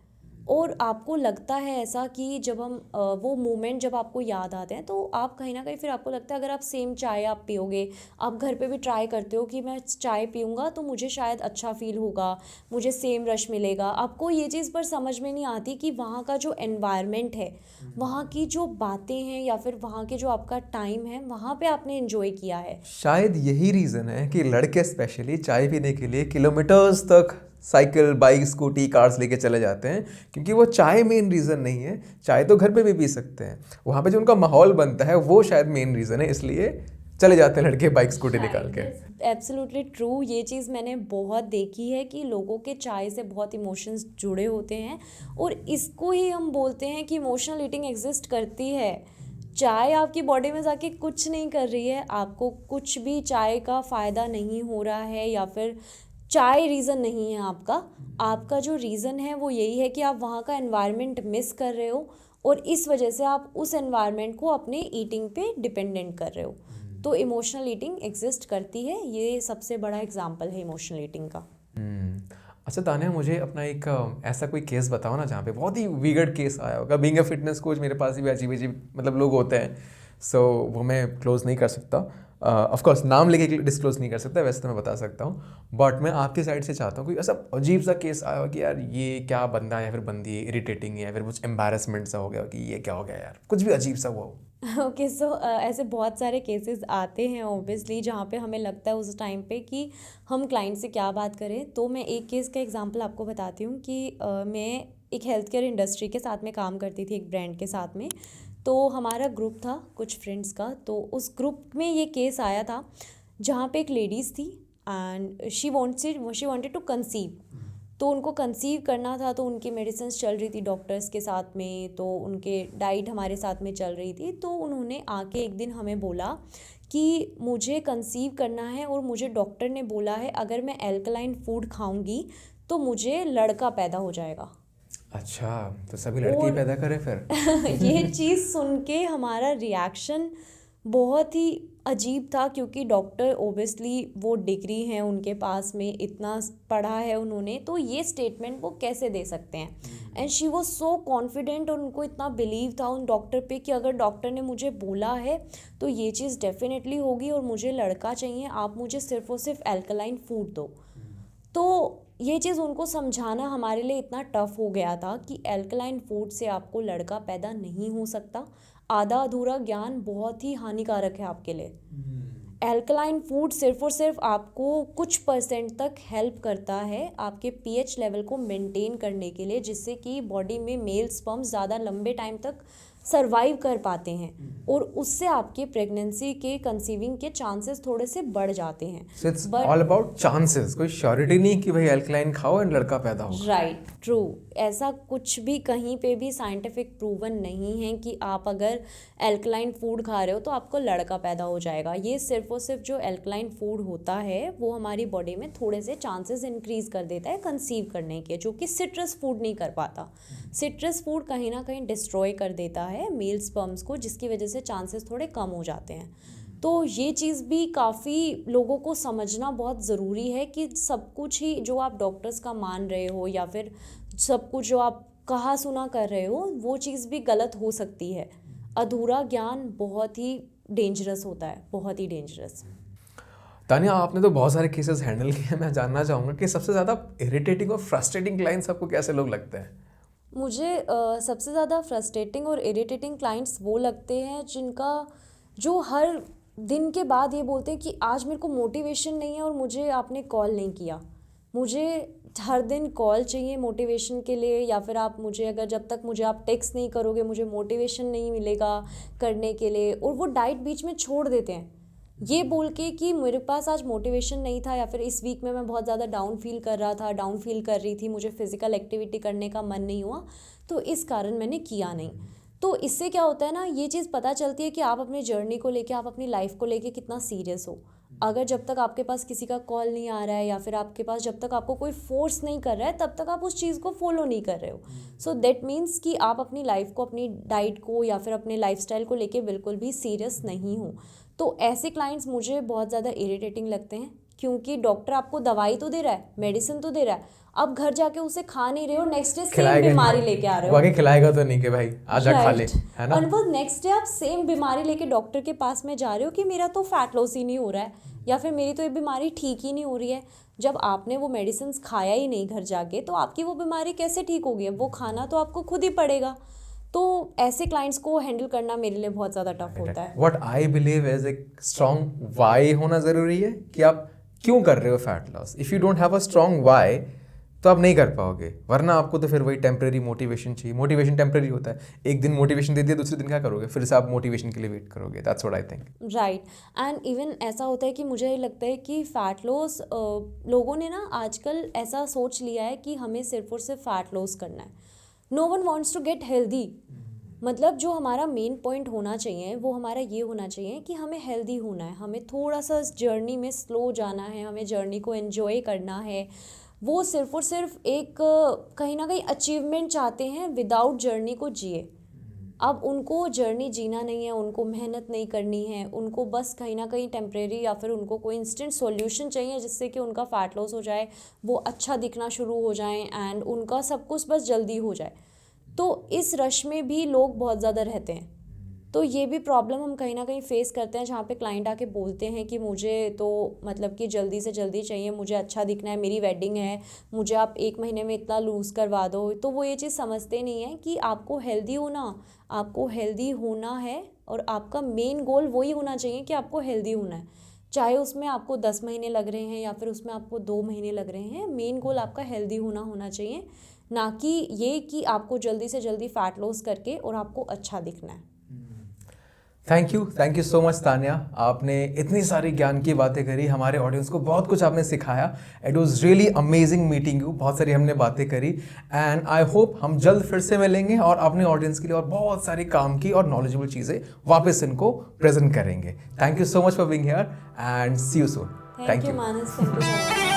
और आपको लगता है ऐसा कि जब हम वो मोमेंट जब आपको याद आते हैं तो आप कहीं ना कहीं फिर आपको लगता है अगर आप सेम चाय आप पियोगे, आप घर पे भी ट्राई करते हो कि मैं चाय पीऊँगा तो मुझे शायद अच्छा फील होगा, मुझे सेम रश मिलेगा। आपको ये चीज़ पर समझ में नहीं आती कि वहाँ का जो एनवायरनमेंट है, वहाँ की जो बातें हैं या फिर वहाँ के जो आपका टाइम है, वहाँ पे आपने एंजॉय किया है। शायद यही रीज़न है कि लड़के स्पेशली चाय पीने के लिए किलोमीटर्स तक साइकिल, बाइक, स्कूटी, कार्स लेके चले जाते हैं, क्योंकि वो चाय मेन रीज़न नहीं है। चाय तो घर पे भी पी सकते हैं, वहाँ पे जो उनका माहौल बनता है वो शायद मेन रीज़न है, इसलिए चले जाते हैं लड़के बाइक स्कूटी निकाल के। Absolutely true. ये चीज़ मैंने बहुत देखी है कि लोगों के चाय से बहुत इमोशंस जुड़े होते हैं, और इसको ही हम बोलते हैं कि इमोशनल ईटिंग एग्जिस्ट करती है। चाय आपकी बॉडी में जाके कुछ नहीं कर रही है, आपको कुछ भी चाय का फ़ायदा नहीं हो रहा है, या फिर चाय रीज़न नहीं है आपका। आपका जो रीज़न है वो यही है कि आप वहाँ का एनवायरनमेंट मिस कर रहे हो, और इस वजह से आप उस एनवायरनमेंट को अपने ईटिंग पे डिपेंडेंट कर रहे हो। तो इमोशनल ईटिंग एग्जिस्ट करती है, ये सबसे बड़ा एग्जाम्पल है इमोशनल ईटिंग का। अच्छा तान्या, मुझे अपना एक ऐसा कोई केस बताओ ना जहाँ पे बहुत ही विगर्ड केस आया होगा। बीइंग अ फिटनेस कोच मेरे पास भी अजीब अजीब मतलब लोग होते हैं, सो वो मैं क्लोज नहीं कर सकता, ऑफ कोर्स नाम लेके डिस्क्लोज नहीं कर सकता, वैसे तो मैं बता सकता हूँ। बट मैं आपकी साइड से चाहता हूँ कोई ऐसा अजीब सा केस आया हो कि यार ये क्या बंदा या फिर बंदी इरिटेटिंग है, या फिर कुछ एम्बैरेसमेंट सा हो गया कि ये क्या हो गया यार, कुछ भी अजीब सा हुआ हो। ओके सो ऐसे बहुत सारे केसेस आते हैं ऑब्वियसली, जहाँ पे हमें लगता है उस टाइम पे कि हम क्लाइंट से क्या बात करें। तो मैं एक केस का एग्जांपल आपको बताती हूँ कि मैं एक हेल्थ केयर इंडस्ट्री के साथ में काम करती थी, एक ब्रांड के साथ में। तो हमारा ग्रुप था कुछ फ्रेंड्स का, तो उस ग्रुप में ये केस आया था जहाँ पे एक लेडीज़ थी and she wanted to conceive. तो उनको कंसीव करना था, तो उनकी मेडिसिन्स चल रही थी डॉक्टर्स के साथ में, तो उनके डाइट हमारे साथ में चल रही थी। तो उन्होंने आके एक दिन हमें बोला कि मुझे कंसीव करना है और मुझे डॉक्टर ने बोला है अगर मैं एल्कलाइन फूड खाऊंगी तो मुझे लड़का पैदा हो जाएगा। अच्छा, तो सभी लड़के ही और पैदा करें फिर? ये चीज़ सुन के हमारा रिएक्शन बहुत ही अजीब था, क्योंकि डॉक्टर ओबियसली वो डिग्री है उनके पास में, इतना पढ़ा है उन्होंने, तो ये स्टेटमेंट वो कैसे दे सकते हैं। And she was so confident और उनको इतना बिलीव था उन डॉक्टर पे कि अगर डॉक्टर ने मुझे बोला है तो ये चीज़ डेफिनेटली होगी और मुझे लड़का चाहिए, आप मुझे सिर्फ और सिर्फ एल्कलाइन फूड दो। तो ये चीज़ उनको समझाना हमारे लिए इतना टफ हो गया था कि एल्कलाइन फूड से आपको लड़का पैदा नहीं हो सकता। आधा अधूरा ज्ञान बहुत ही हानिकारक है आपके लिए। एल्कलाइन फूड सिर्फ और सिर्फ आपको कुछ परसेंट तक हेल्प करता है आपके पीएच लेवल को मेंटेन करने के लिए, जिससे कि बॉडी में मेल स्पर्म्स ज़्यादा लंबे टाइम तक सरवाइव कर पाते हैं और उससे आपके प्रेगनेंसी के कंसीविंग के चांसेस थोड़े से बढ़ जाते हैं। So it's But- all about chances, कोई श्योरिटी नहीं कि भाई एल्कलाइन खाओ एंड लड़का पैदा होगा। Right, true. ऐसा कुछ भी कहीं पे भी साइंटिफिक प्रूवन नहीं है कि आप अगर एल्कलाइन फूड खा रहे हो तो आपको लड़का पैदा हो जाएगा। ये सिर्फ और सिर्फ जो एल्कलाइन फूड होता है वो हमारी बॉडी में थोड़े से चांसेस इंक्रीज कर देता है कंसीव करने के, जो कि सिट्रस फूड नहीं कर पाता। सिट्रस फूड कहीं ना कहीं डिस्ट्रॉय कर देता है मेल स्पर्म्स को, जिसकी वजह से चांसेस थोड़े कम हो जाते हैं। तो ये चीज़ भी काफ़ी लोगों को समझना बहुत ज़रूरी है कि सब कुछ ही जो आप डॉक्टर्स का मान रहे हो या फिर सब कुछ जो आप कहा सुना कर रहे हो वो चीज़ भी गलत हो सकती है। अधूरा ज्ञान बहुत ही डेंजरस होता है, बहुत ही डेंजरस। तानिया, आपने तो बहुत सारे केसेस हैंडल किए, मैं जानना चाहूँगा कि सबसे ज़्यादा इरिटेटिंग और फ्रस्ट्रेटिंग क्लाइंट्स आपको कैसे लोग लगते हैं? मुझे सबसे ज़्यादा फ्रस्ट्रेटिंग और इरिटेटिंग क्लाइंट्स वो लगते हैं जो हर दिन के बाद ये बोलते हैं कि आज मेरे को मोटिवेशन नहीं है और मुझे आपने कॉल नहीं किया। मुझे हर दिन कॉल चाहिए मोटिवेशन के लिए, या फिर आप मुझे अगर जब तक मुझे आप टेक्स्ट नहीं करोगे मुझे मोटिवेशन नहीं मिलेगा करने के लिए। और वो डाइट बीच में छोड़ देते हैं ये बोल के कि मेरे पास आज मोटिवेशन नहीं था, या फिर इस वीक में मैं बहुत ज़्यादा डाउन फील कर रहा था, डाउन फील कर रही थी, मुझे फिज़िकल एक्टिविटी करने का मन नहीं हुआ, तो इस कारण मैंने किया नहीं। तो इससे क्या होता है ना, ये चीज़ पता चलती है कि आप अपनी जर्नी को लेके, आप अपनी लाइफ को लेके कितना सीरियस हो। अगर जब तक आपके पास किसी का कॉल नहीं आ रहा है या फिर आपके पास जब तक आपको कोई फोर्स नहीं कर रहा है तब तक आप उस चीज़ को फॉलो नहीं कर रहे हो। सो दैट मीन्स कि आप अपनी लाइफ को, अपनी डाइट को या फिर अपने लाइफस्टाइल को लेके बिल्कुल भी सीरियस नहीं हो। तो ऐसे क्लाइंट्स मुझे बहुत ज़्यादा इरिटेटिंग लगते हैं, क्योंकि डॉक्टर आपको दवाई तो दे रहा है, मेडिसिन तो दे रहा है, अब घर जाके उसे खा नहीं रहे हो, नेक्स्ट डे सेम बीमारी लेके आ रहे हो। वाकई खिलाएगा तो नहीं कि भाई आजा खा ले, है ना? और वो नेक्स्ट डे आप सेम बीमारी लेके डॉक्टर के पास में जा रहे हो कि मेरा तो फैट लॉस ही नहीं हो रहा है या फिर मेरी तो ये बीमारी ठीक ही नहीं हो रही है। जब आपने वो मेडिसिन खाया ही नहीं घर जाके, तो आपकी वो बीमारी कैसे ठीक होगी? वो खाना तो आपको खुद ही पड़ेगा। तो ऐसे क्लाइंट्स को हैंडल करना मेरे लिए बहुत ज़्यादा टफ होता है। व्हाट आई बिलीव इज एक स्ट्रॉन्ग वाई होना ज़रूरी है कि आप क्यों कर रहे हो fat loss. If you don't have a strong why तो आप नहीं कर पाओगे, वरना आपको तो फिर वही टेम्परेरी मोटिवेशन चाहिए। मोटिवेशन टेम्परेरी होता है, एक दिन मोटिवेशन दे दिया, दूसरे दिन क्या करोगे? फिर से आप मोटिवेशन के लिए वेट करोगे। That's what I think. Right. And even ऐसा होता है कि मुझे लगता है कि फ़ैट लॉस, लोगों ने ना आजकल ऐसा सोच लिया है कि हमें सिर्फ और सिर्फ फ़ैट लॉस करना है। No one wants to get healthy. मतलब जो हमारा मेन पॉइंट होना चाहिए वो हमारा ये होना चाहिए कि हमें हेल्दी होना है, हमें थोड़ा सा जर्नी में स्लो जाना है, हमें जर्नी को एंजॉय करना है। वो सिर्फ और सिर्फ एक कहीं ना कहीं अचीवमेंट चाहते हैं, विदाउट जर्नी को जिए। अब उनको जर्नी जीना नहीं है, उनको मेहनत नहीं करनी है, उनको बस कहीं ना कहीं टेम्परेरी या फिर उनको कोई इंस्टेंट सॉल्यूशन चाहिए जिससे कि उनका फैट लॉस हो जाए, वो अच्छा दिखना शुरू हो जाए एंड उनका सब कुछ बस जल्दी हो जाए। तो इस रश में भी लोग बहुत ज़्यादा रहते हैं। तो ये भी प्रॉब्लम हम कहीं ना कहीं फेस करते हैं, जहाँ पे क्लाइंट आके बोलते हैं कि मुझे तो मतलब कि जल्दी से जल्दी चाहिए, मुझे अच्छा दिखना है, मेरी वेडिंग है, मुझे आप 1 महीने में इतना लूज़ करवा दो। तो वो ये चीज़ समझते नहीं है कि आपको हेल्दी होना है और आपका मेन गोल वही होना चाहिए कि आपको हेल्दी होना है, चाहे उसमें आपको 10 महीने लग रहे हैं या फिर उसमें आपको 2 महीने लग रहे हैं, मेन गोल आपका हेल्दी होना चाहिए, ना कि ये कि आपको जल्दी से जल्दी फैट लॉस करके और आपको अच्छा दिखना है। Thank you so much Tanya, आपने इतनी सारी ज्ञान की बातें करी, हमारे ऑडियंस को बहुत कुछ आपने सिखाया। It was really amazing meeting you, बहुत सारी हमने बातें करी एंड आई होप हम जल्द फिर से मिलेंगे और अपने ऑडियंस के लिए और बहुत सारी काम की और नॉलेजेबल चीज़ें वापस इनको प्रेजेंट करेंगे। Thank you so much for being here and see you soon. Thank you Manas, thank you so much.